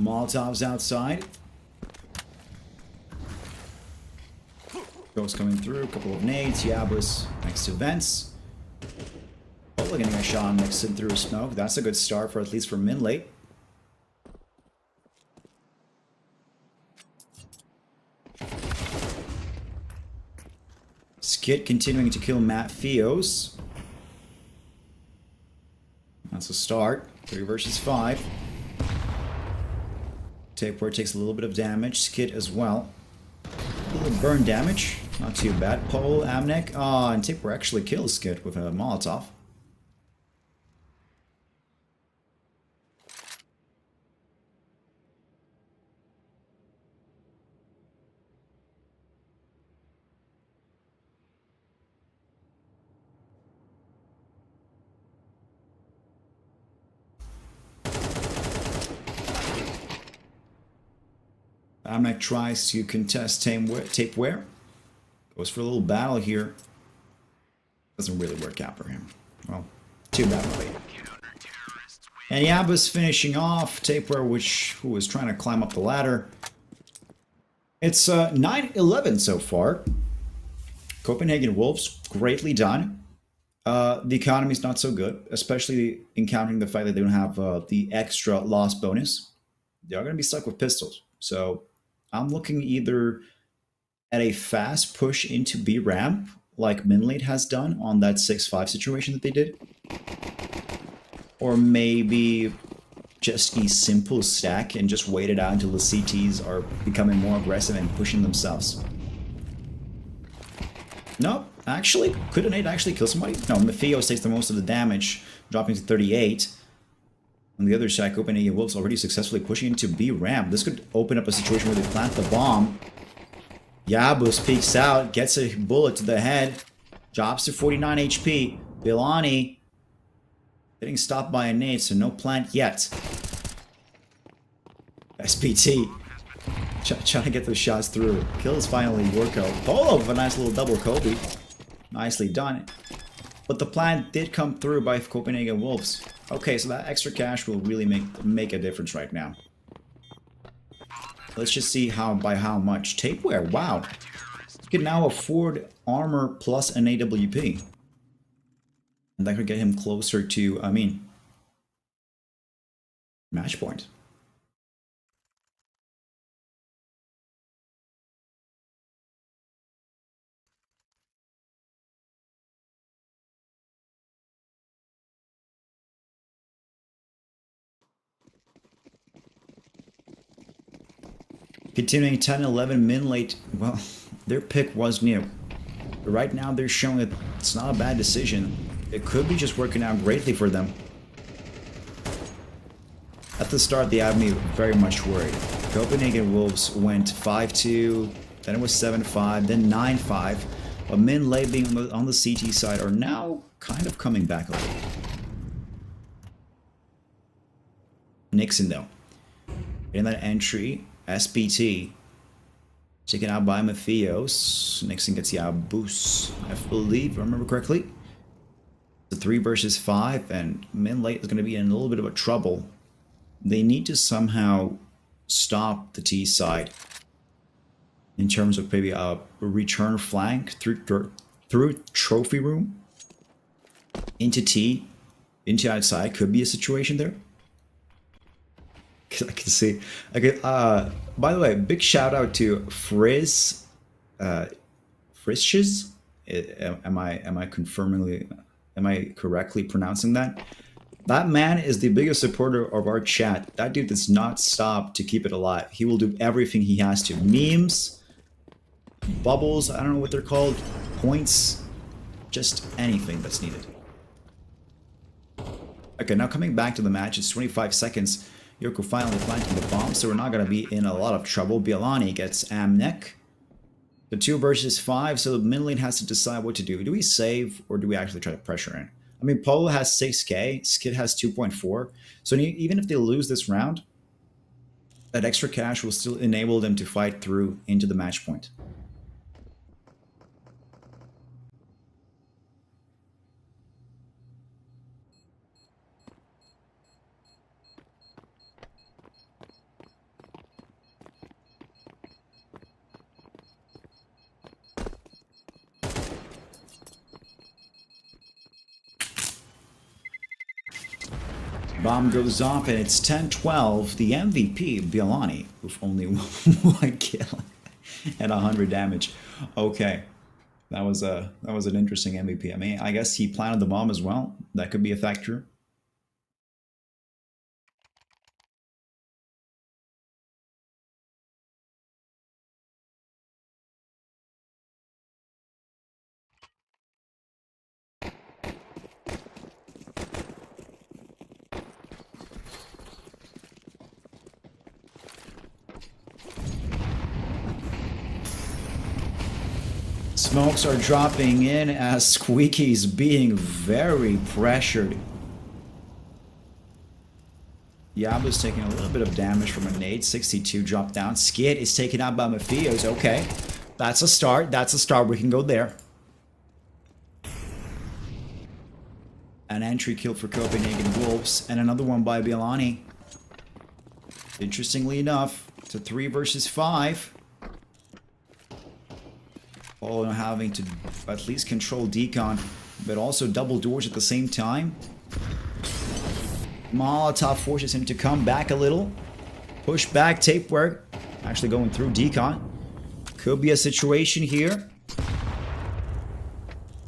Molotovs outside. Ghost coming through, a couple of nades, Yabus next to vents. Hopefully getting a shot Nixon through smoke. That's a good start for at least for Minlate. Skid continuing to kill Matt Fios. That's a start. 3 versus 5. Tapeware takes a little bit of damage. Skid as well. A little burn damage. Not too bad. Pole, Amnek. Ah, and Tapeware actually kills Skid with a Molotov. Amnek tries to contest Tapeware. Goes for a little battle here. Doesn't really work out for him. Well, too bad for him. And Yaba's finishing off Tapeware, who was trying to climb up the ladder. It's 9-11 so far. Copenhagen Wolves, greatly done. The economy's not so good, especially encountering the fact that they don't have the extra loss bonus. They're going to be stuck with pistols. So I'm looking either at a fast push into B ramp, like Minlate has done on that 6-5 situation that they did, or maybe just a simple stack and just wait it out until the CTs are becoming more aggressive and pushing themselves. No, actually, could an 8 actually kill somebody? No, Mafios takes the most of the damage, dropping to 38. On the other side, Copenhagen Wolves already successfully pushing into B ramp. This could open up a situation where they plant the bomb. Yabus peeks out, gets a bullet to the head, drops to 49 HP. Bilani getting stopped by a nade, so no plant yet. SPT trying to get those shots through. Kills finally Worko. Polo with a nice little double Kobe. Nicely done. But the plant did come through by Copenhagen Wolves. Okay, so that extra cash will really make a difference right now. Let's just see by how much. Tapeware, wow. You can now afford armor plus an AWP. And that could get him closer to, match point. Continuing 10-11 Minlate, well, their pick was new. But right now they're showing that it's not a bad decision. It could be just working out greatly for them. At the start, they had me very much worried. Copenhagen Wolves went 5-2, then it was 7-5, then 9-5. But Minlate being on the CT side are now kind of coming back a little. Nixon, though. In that entry, SPT taken out by Mafios. Nixon gets Yabus, I believe, if I remember correctly. The 3 versus 5, and Minlate is going to be in a little bit of a trouble. They need to somehow stop the T side in terms of maybe a return flank through trophy room into T, into outside. Could be a situation there. I can see. Okay. By the way, big shout out to Frizz. Frisch's. Am I correctly pronouncing that? That man is the biggest supporter of our chat. That dude does not stop to keep it alive. He will do everything he has to. Memes, bubbles, I don't know what they're called, points, just anything that's needed. Okay, now coming back to the match, it's 25 seconds. Yoko finally planting the bomb, so we're not going to be in a lot of trouble. Bialani gets Amnek. The 2 versus 5, so Minlate has to decide what to do. Do we save, or do we actually try to pressure in? I mean, Polo has 6k, Skid has 2.4, so even if they lose this round, that extra cash will still enable them to fight through into the match point. Bomb goes off and it's 10-12. The MVP, Bialani, with only 1 kill and 100 damage. Okay, that was an interesting MVP. I mean, I guess he planted the bomb as well. That could be a factor. Smokes are dropping in as Squeaky's being very pressured. Diablo's taking a little bit of damage from a nade. 62 drop down. Skid is taken out by Mafios. Okay. That's a start. That's a start. We can go there. An entry kill for Copenhagen Wolves. And another one by Bialani. Interestingly enough, it's a 3 versus 5. All having to at least control Decon, but also double doors at the same time. Molotov forces him to come back a little. Push back, tape work. Actually going through Decon. Could be a situation here.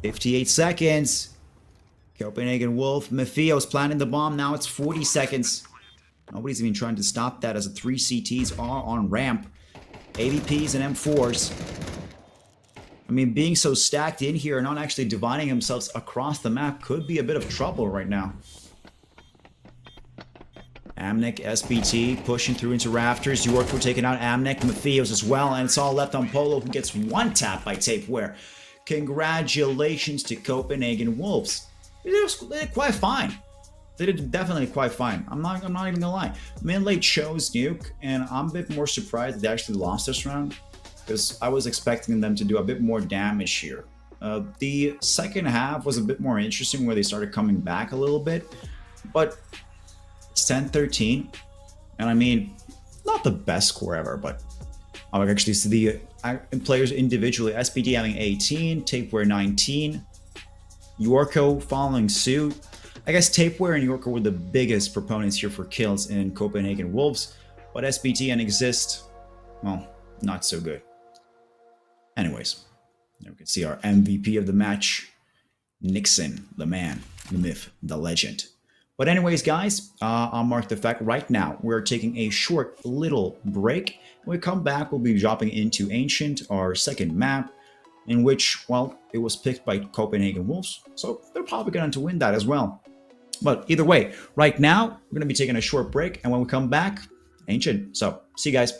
58 seconds. Copenhagen Wolf. Mafios planting the bomb. Now it's 40 seconds. Nobody's even trying to stop that as the 3 CTs are on ramp. AVPs and M4s. I mean, being so stacked in here and not actually dividing themselves across the map could be a bit of trouble right now. Amnek, SBT, pushing through into rafters. Yorko taking out Amnek, Mafios as well, and it's all left on Polo, who gets one tap by Tapeware. Congratulations to Copenhagen Wolves. They did quite fine. They did definitely quite fine. I'm not even gonna lie. Minlate chose Nuke, and I'm a bit more surprised they actually lost this round, because I was expecting them to do a bit more damage here. The second half was a bit more interesting, where they started coming back a little bit, but it's 10-13, and I mean, not the best score ever, but I would actually see the players individually. SPD having 18, Tapeware 19, Yorko following suit. I guess Tapeware and Yorko were the biggest proponents here for kills in Copenhagen Wolves, but SBT and Exist, well, not so good. Anyways, there we can see our MVP of the match, Nixon, the man, the myth, the legend. But anyways, guys, I'll mark the fact right now. We're taking a short little break. When we come back, we'll be dropping into Ancient, our second map, in which, well, it was picked by Copenhagen Wolves, so they're probably going to win that as well. But either way, right now, we're going to be taking a short break, and when we come back, Ancient. So, see you guys.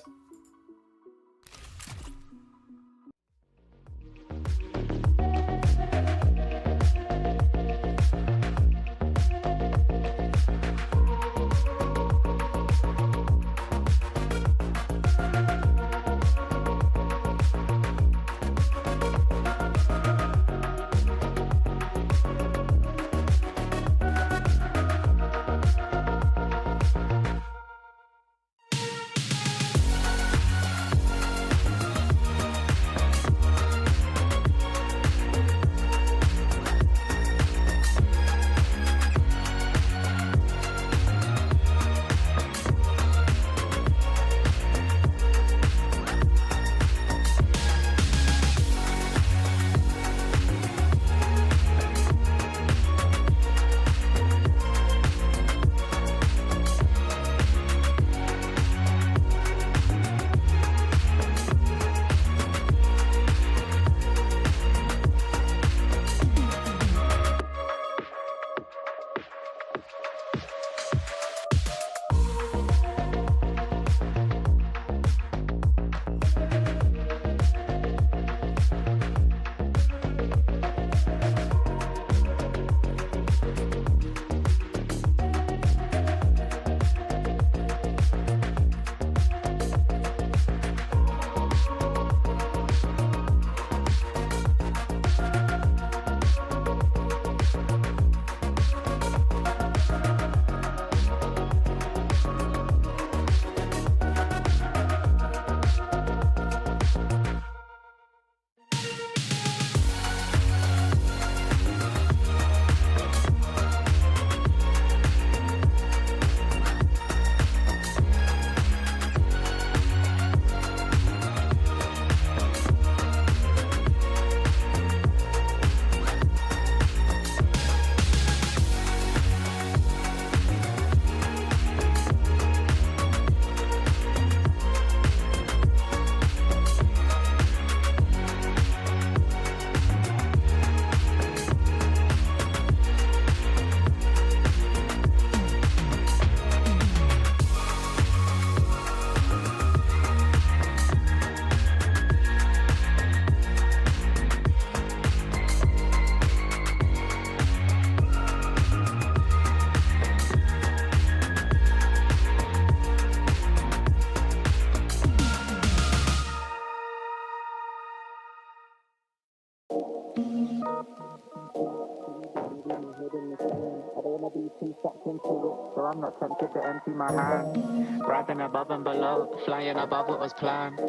wanna be too sucked into it, so I'm not tempted to empty my hand. Rising above and below, flying above what was planned.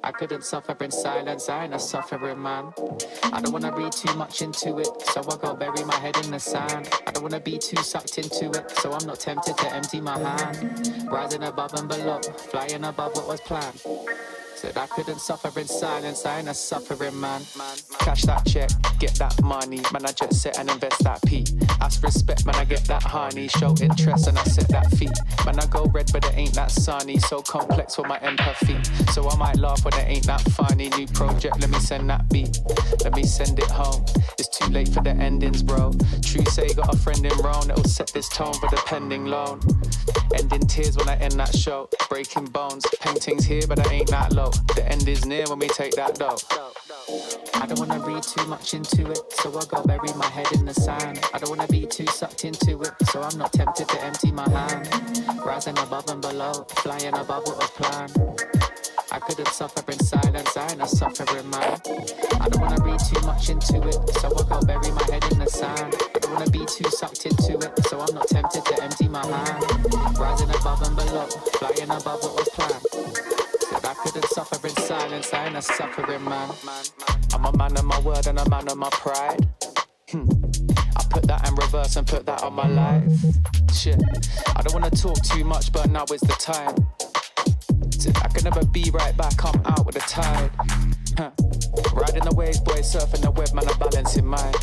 I couldn't suffer in silence, I ain't a suffering man. I don't wanna read too much into it, so I go bury my head in the sand. I don't wanna be too sucked into it, so I'm not tempted to empty my hand. Rising above and below, flying above what was planned. Said I couldn't suffer in silence, I ain't a suffering man. Cash that check, get that money, man I jet set and invest that P. Ask respect, man I get that honey, show interest and I set that fee. Man I go red but it ain't that sunny, so complex for my empathy. So I might laugh when it ain't that funny. New project, let me send that beat, let me send it home. It's too late for the endings, bro. True say got a friend in Rome that'll set this tone for the pending loan. Ending tears when I end that show, breaking bones, paintings here but I ain't that low. The end is near when we take that dough. I don't wanna read too much into it, so I go bury my head in the sand. I don't wanna be too sucked into it, so I'm not tempted to empty my hand. Rising above and below, flying above what was planned. I couldn't suffer in silence, I ain't a suffering man. I don't wanna read too much into it, so I go bury my head in the sand. I don't wanna be too sucked into it, so I'm not tempted to empty my hand. Rising above and below, flying above what was planned. Said I couldn't suffer in silence, I ain't a suffering man. I'm a man of my word and a man of my pride. I put that in reverse and put that on my life. Shit, I don't wanna talk too much, but now is the time. I can never be right back, I'm out with the tide. Riding the waves, boy, surfing the web, man, I'm balancing mine.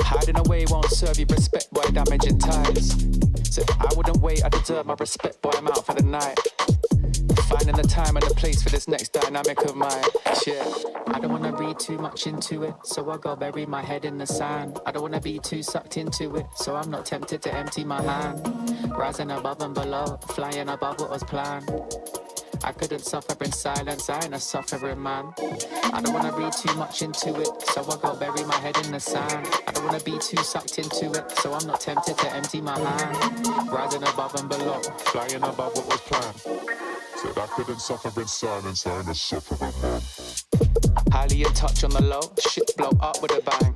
Hiding away won't serve you respect, boy, damaging ties. Said I wouldn't wait, I deserve my respect, boy, I'm out for the night. Finding the time and the place for this next dynamic of mine. Shit, I don't wanna read too much into it, so I go bury my head in the sand. I don't wanna be too sucked into it, so I'm not tempted to empty my hand. Rising above and below, flying above what was planned. I couldn't suffer in silence, I ain't a suffering man. I don't wanna read too much into it, so I go bury my head in the sand. I don't wanna be too sucked into it, so I'm not tempted to empty my hand. Rising above and below, flying above what was planned. Said I couldn't suffer in silence, I ain't a suffering man. Highly in touch on the low, shit blow up with a bang.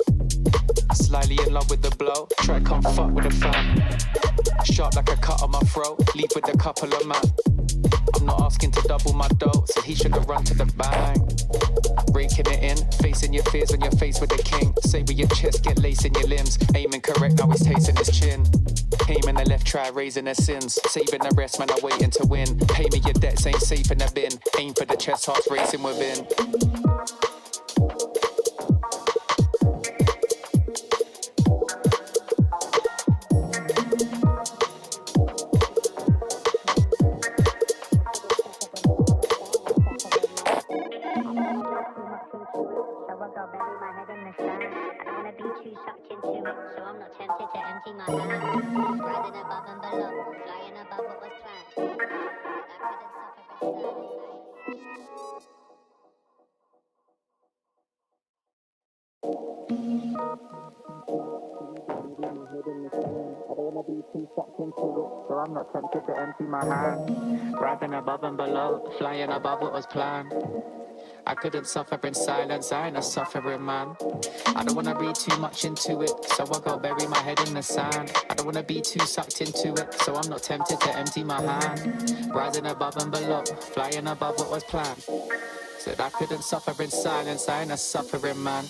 Slightly in love with the blow, try come fuck with a fan. Sharp like a cut on my throat, leave with a couple of man. I'm not asking to double my dough, so he should have run to the bang. Raking it in, facing your fears when you're faced with the king. Say with your chest, get lace in your limbs. Aiming correct, now he's tasting his chin. Aiming the left, try raising their sins. Saving the rest, man, I'm waiting to win. Pay me your debts, ain't safe in the bin. Aim for the chest, hearts racing within. So I'm not tempted to empty my hand. Rising above and below, flying above what was planned. I couldn't suffer in silence, I ain't a suffering man. I don't wanna read too much into it, so I go bury my head in the sand. I don't wanna be too sucked into it, so I'm not tempted to empty my hand. Rising above and below, flying above what was planned. Said I couldn't suffer in silence, I ain't a suffering man.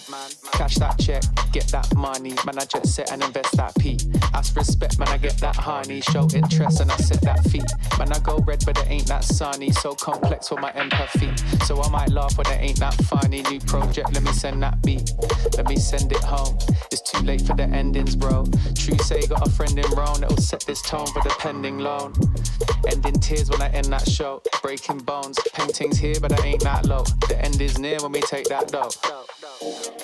Cash that check, get that money, man I jet set and invest that P. Ask respect, man I get that honey, show interest and I set that fee. Man I go red but it ain't that sunny, so complex for my empathy. So I might laugh when it ain't that funny. New project, let me send that beat, let me send it home. It's too late for the endings, bro. True say got a friend in Rome that'll set this tone for the pending loan. Ending tears when I end that show, breaking bones, paintings here but I ain't that low. The end is near when we take that dough.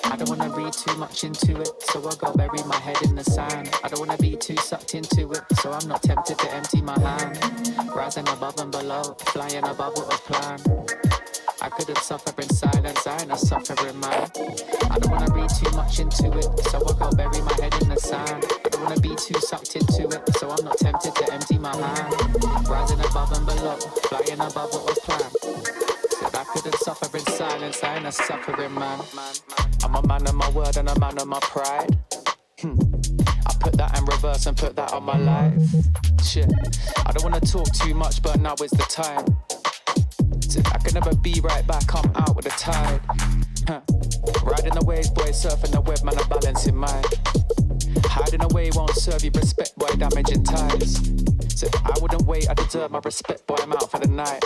I don't wanna read too much into it, so I go bury my head in the sand. I don't wanna be too sucked into it, so I'm not tempted to empty my hand. Rising above and below, flying above what was planned. I couldn't suffer in silence, I ain't a suffering man. I don't wanna read too much into it, so I go bury my head in the sand. I don't wanna be too sucked into it, so I'm not tempted to empty my hand. Rising above and below, flying above what was planned. Said I couldn't suffer in silence, I ain't a suffering man. I'm a man of my word and a man of my pride. I put that in reverse and put that on my life. Shit, I don't wanna talk too much, but now is the time. I can never be right back, I'm out with the tide. Riding the waves, boy, surfing the web, man, I'm balancing mine. Hiding away won't serve you respect, boy, damaging ties. So I wouldn't wait, I deserve my respect, boy, I'm out for the night.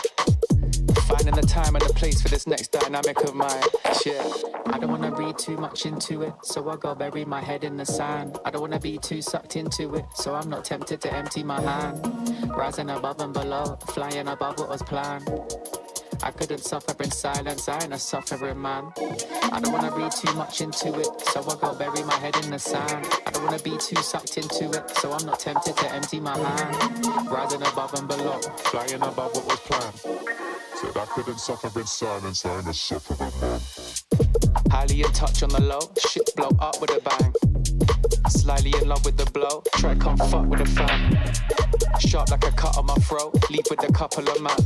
Finding the time and the place for this next dynamic of mine. Shit, I don't wanna read too much into it, so I go bury my head in the sand. I don't wanna be too sucked into it, so I'm not tempted to empty my hand. Rising above and below, flying above what was planned. I couldn't suffer in silence, I ain't a suffering man. I don't wanna read too much into it, so I go bury my head in the sand. I don't wanna be too sucked into it, so I'm not tempted to empty my hand. Rising above and below, Flying above what was planned. Said I couldn't suffer in silence, I ain't a suffering man. highly in touch on the low, shit blow up with a bang. Slightly in love with the blow, try come fuck with a fan. Sharp like a cut on my throat, leave with a couple of man.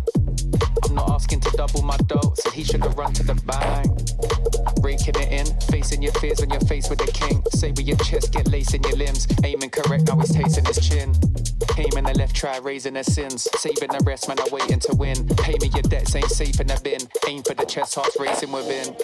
I'm not asking to double my dough, so he should have run to the bang. Raking it in, facing your fears when you're faced with a king. Say with your chest, get lace in your limbs. Aiming correct, now he's tasting his chin. Aiming the left, try raising their sins. Saving the rest, man, I'm waiting to win. Pay me your debts, ain't safe in the bin. Aim for the chest, heart racing within.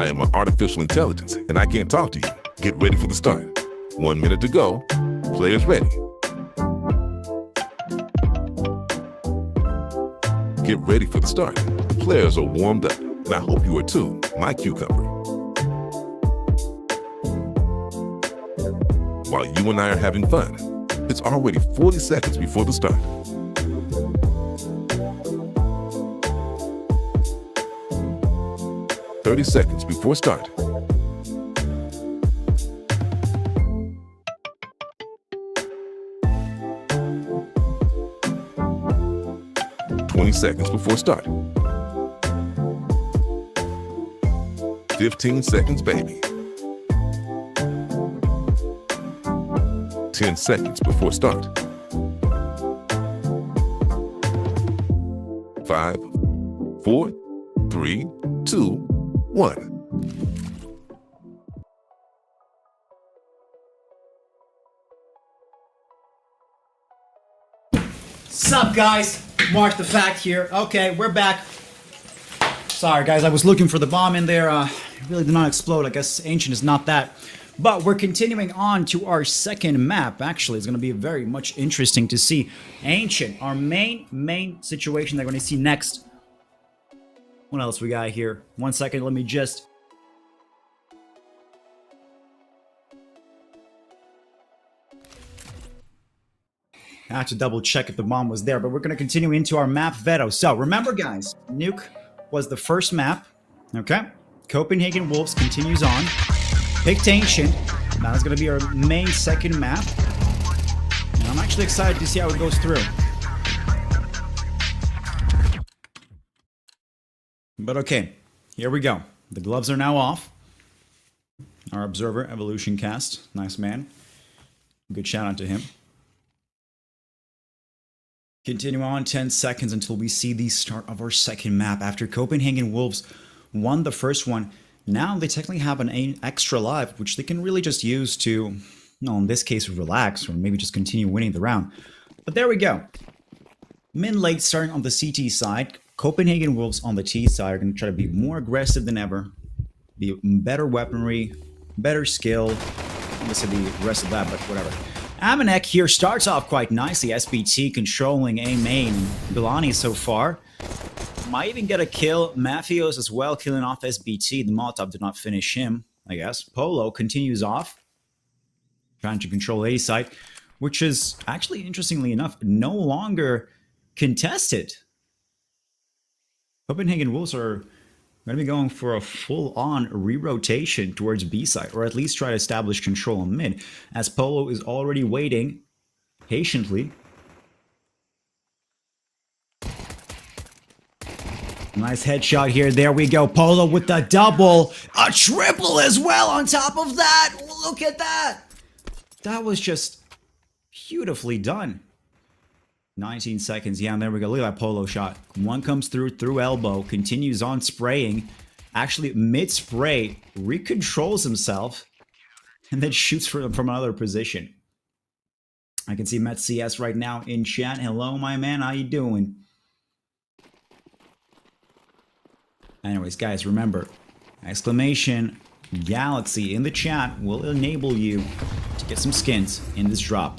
I am an artificial intelligence, and I can't talk to you. Get ready for the start. 1 minute to go. Players ready. Get ready for the start. Players are warmed up, and I hope you are too, my cucumber. While you and I are having fun, it's already 40 seconds before the start. "30 seconds before start. "20 seconds before start. 15 seconds, baby. 10 seconds before start. 5, 4, 3, 2, 1. Sup, guys? Mark the fact here. Okay, we're back. Sorry, guys, I was looking for the bomb in there. It really did not explode. I guess Ancient is not that. But we're continuing on to our second map. Actually, it's going to be very much interesting to see Ancient, our main situation that we're going to see next. What else we got here? 1 second, let me just... I have to double check if the bomb was there, but we're going to continue into our map Veto. So remember, guys, Nuke was the first map. Okay? Copenhagen Wolves continues on. Picked Ancient. Now it's going to be our main second map. And I'm actually excited to see how it goes through. But okay, here we go. The gloves are now off. Our observer, Evolution Cast. Nice man. Good shout out to him. Continue on 10 seconds until we see the start of our second map. After Copenhagen Wolves won the first one, now they technically have an extra life, which they can really just use to, no, in this case, relax or maybe just continue winning the round. But there we go. Minlate starting on the CT side. Copenhagen Wolves on the T side are going to try to be more aggressive than ever. Be better weaponry, better skill. Obviously the rest of that, but whatever. Amanek here starts off quite nicely. SBT controlling A main. Bilani so far. Might even get a kill. Mafios as well, killing off SBT. The Molotov did not finish him, I guess. Polo continues off. Trying to control A site, which is actually, interestingly enough, no longer contested. Copenhagen Wolves are going to be going for a full-on re-rotation towards B side, or at least try to establish control on mid, as Polo is already waiting patiently. Nice headshot here. There we go. Polo with the double. A triple as well on top of that. Look at that. That was just beautifully done. 19 seconds. Yeah, and there we go. Look at that Polo shot. One comes through elbow. Continues on spraying. Actually, mid-spray, recontrols himself. And then shoots from another position. I can see Met CS right now in chat. Hello, my man. How you doing? Anyways, guys, remember, exclamation Galaxy in the chat will enable you to get some skins in this drop.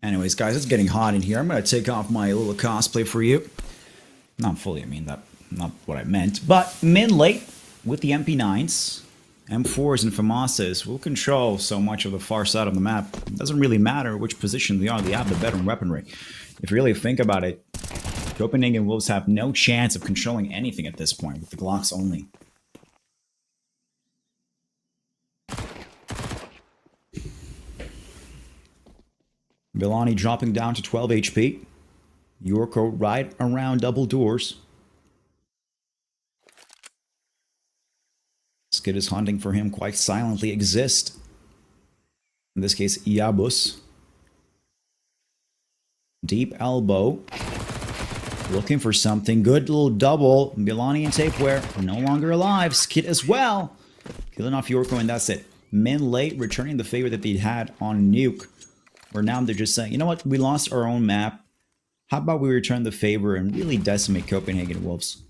Anyways, guys, it's getting hot in here. I'm going to take off my little cosplay for you. Not fully, I mean, that, not what I meant. But Minlate with the MP9s, M4s, and FAMASas will control so much of the far side of the map. It doesn't really matter which position they are. They have the better weaponry. If you really think about it, Copenhagen Wolves have no chance of controlling anything at this point with the Glocks only. Bilani dropping down to 12 HP. Yorko right around double doors. Skid is hunting for him quite silently. Exist. In this case, Iabus. Deep elbow. Looking for something. Good little double. Bilani and Tapewear are no longer alive. Skid as well. Killing off Yorko, and that's it. Minlate returning the favor that they had on Nuke. Where now they're just saying, you know what, we lost our own map. How about we return the favor and really decimate Copenhagen Wolves?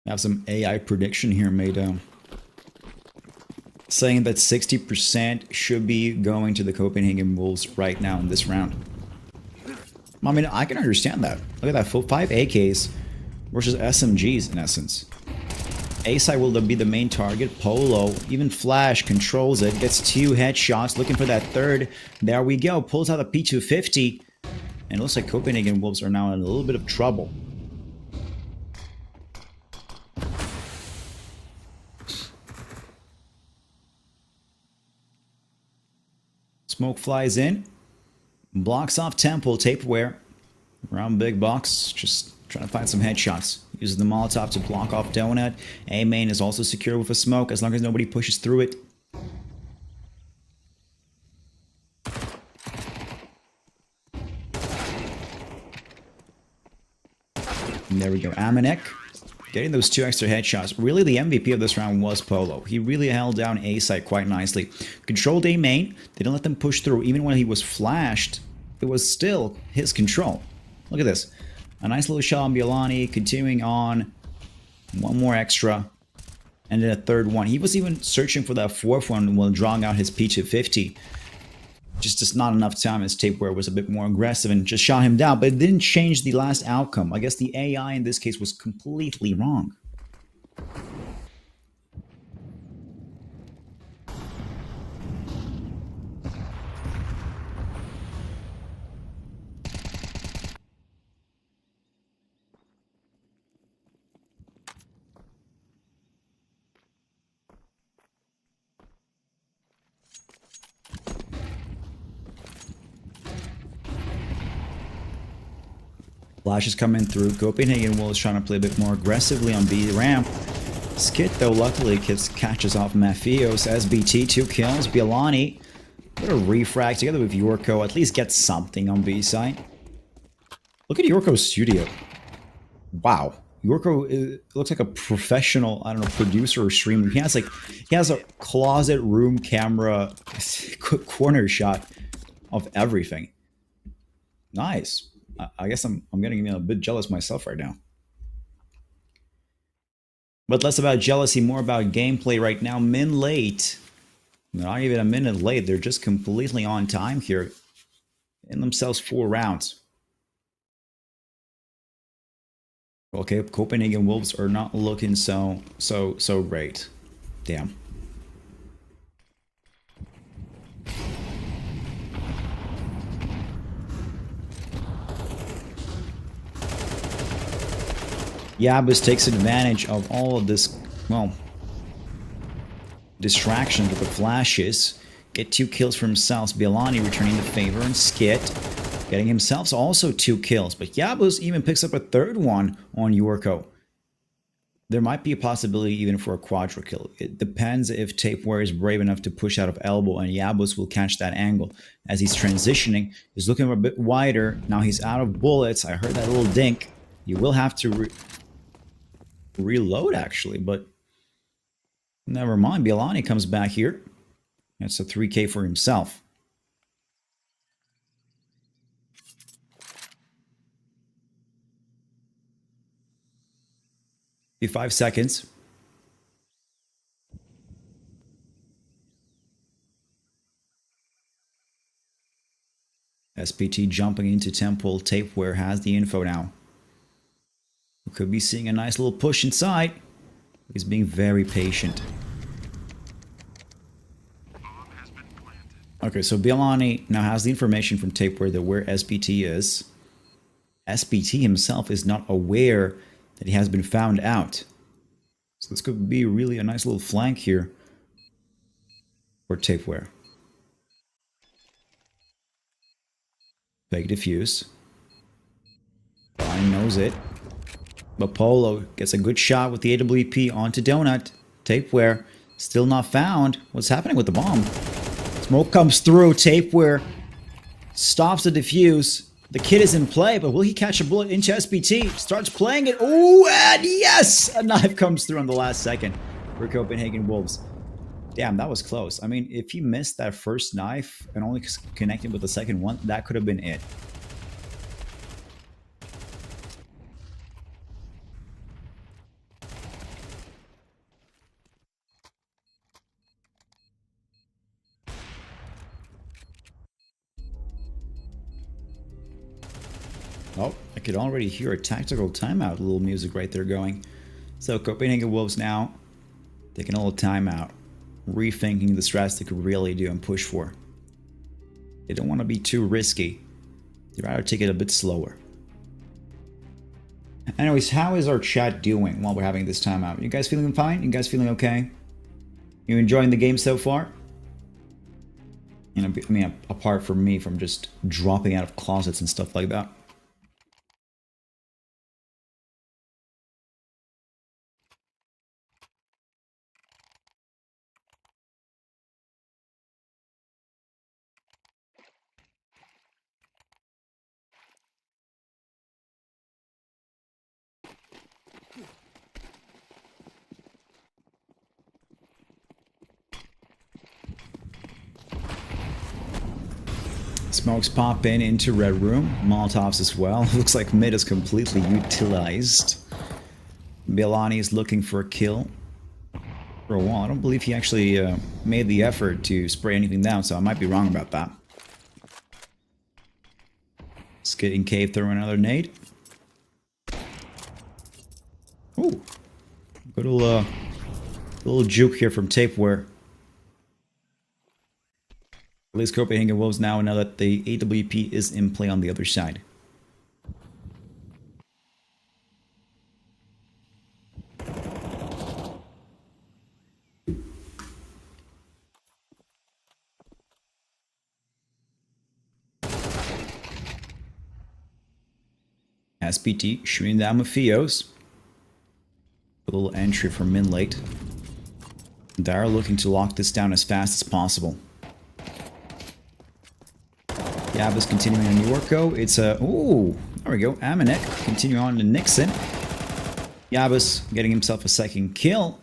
I have some AI prediction here made saying that 60% should be going to the Copenhagen Wolves right now in this round. I mean, I can understand that. Look at that, 5 AKs versus SMGs in essence. A-side will be the main target. Polo, even Flash controls it, gets 2 headshots, looking for that third. There we go, pulls out a P250. And it looks like Copenhagen Wolves are now in a little bit of trouble. Smoke flies in, blocks off Temple, Tapeware, around big box, just trying to find some headshots. Uses the Molotov to block off Donut. A main is also secure with a smoke as long as nobody pushes through it. And there we go, Amanek. Getting those 2 extra headshots. Really, the MVP of this round was Polo. He really held down A site quite nicely. Controlled A main. They didn't let them push through. Even when he was flashed, it was still his control. Look at this. A nice little shot on Biolani. Continuing on. 1 more extra. And then a 3rd one. He was even searching for that 4th one while drawing out his P250. Just not enough time as Tapeware was a bit more aggressive and just shot him down, but it didn't change the last outcome. I guess the AI in this case was completely wrong. Flash is coming through. Copenhagen Wolves trying to play a bit more aggressively on B ramp. Skit, though, luckily catches off Mafios. SBT, 2 kills. Biolani, put a refrag together with Yorko. At least get something on B side. Look at Yorko's studio. Wow. Yorko looks like a professional, I don't know, producer or streamer. He has a closet room camera corner shot of everything. Nice. I guess I'm getting a bit jealous myself right now. But less about jealousy, more about gameplay right now. Minlate, not even a minute late. They're just completely on time here. In themselves 4 rounds. Okay, Copenhagen Wolves are not looking so great. Damn. Yabus takes advantage of all of this, well, distraction with the flashes. Get 2 kills for himself. Biolani returning the favor, and Skit getting himself also 2 kills. But Yabus even picks up a 3rd one on Yorko. There might be a possibility even for a quadra kill. It depends if Tapeware is brave enough to push out of elbow, and Yabus will catch that angle. As he's transitioning, he's looking a bit wider. Now he's out of bullets. I heard that little dink. You will have to reload, actually, but never mind. Biolani comes back here. That's a 3K for himself. Be 5 seconds. SPT jumping into Temple. Tapeware has the info now. We could be seeing a nice little push inside. He's being very patient. Okay, so Biolani now has the information from Tapeware that where SPT is. SPT himself is not aware that he has been found out. So this could be really a nice little flank here for Tapeware. Fake defuse. Brian knows it. But Polo gets a good shot with the AWP onto Donut. Tapeware still not found. What's happening with the bomb? Smoke comes through. Tapeware stops the defuse. The kid is in play, but will he catch a bullet into SPT? Starts playing it. Oh, and yes! A knife comes through on the last second for Copenhagen Wolves. Damn, that was close. I mean, if he missed that first knife and only connected with the second one, that could have been it. Oh, I could already hear a tactical timeout, a little music right there going. So Copenhagen Wolves now taking a little timeout, rethinking the strats they could really do and push for. They don't want to be too risky. They'd rather take it a bit slower. Anyways, how is our chat doing while we're having this timeout? You guys feeling fine? You guys feeling okay? You enjoying the game so far? You know, I mean, apart from me from just dropping out of closets and stuff like that. Smokes pop in into Red Room. Molotovs as well. Looks like mid is completely utilized. Bilani is looking for a kill for a while. I don't believe he actually made the effort to spray anything down, so I might be wrong about that. Skid in cave throwing another nade. Ooh. Good little juke here from Tapeware. At least Copenhagen Wolves now know that the AWP is in play on the other side. SPT shooting down Mafios. A little entry from Minlate. Dara looking to lock this down as fast as possible. Yabba's continuing on Yorko. It's a... Ooh, there we go. Amanek continuing on to Nixon. Yabba's getting himself a second kill.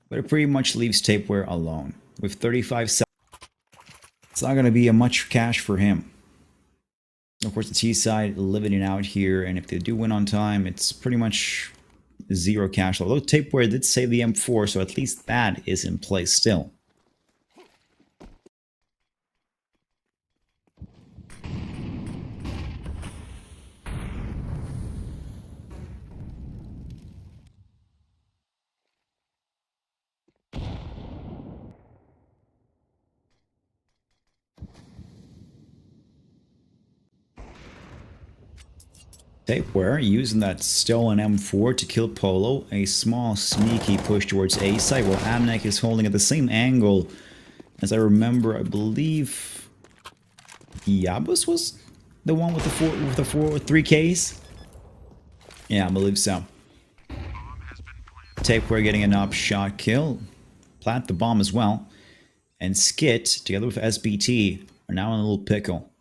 But it pretty much leaves Tapeware alone. With 35 seconds. It's not going to be a much cash for him. Of course, the T side living it out here. And if they do win on time, it's pretty much zero cash. Although Tapeware did save the M4, so at least that is in place still. Tapeware using that stolen M4 to kill Polo. A small sneaky push towards A side while Amnek is holding at the same angle. As I remember, I believe Yabus was the one with the 3Ks. Yeah, I believe so. Tapeware getting an up shot kill. Plant the bomb as well. And Skit, together with SBT, are now in a little pickle.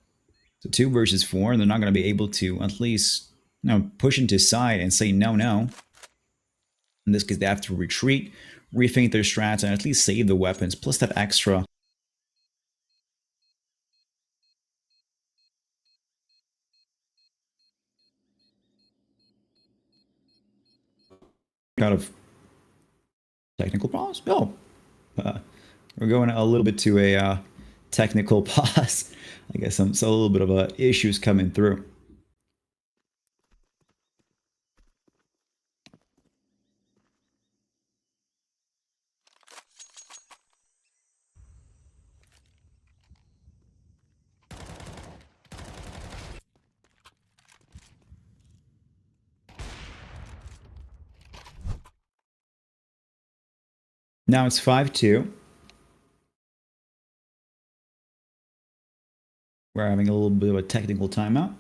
So 2 versus 4, and they're not going to be able to at least, you know, push into side and say no. In this case, they have to retreat, rethink their strats, and at least save the weapons, plus that extra. Kind of technical problems? No. We're going a little bit to a technical pause. I guess so a little bit of issues coming through. Now it's 5-2. We're having a little bit of a technical timeout.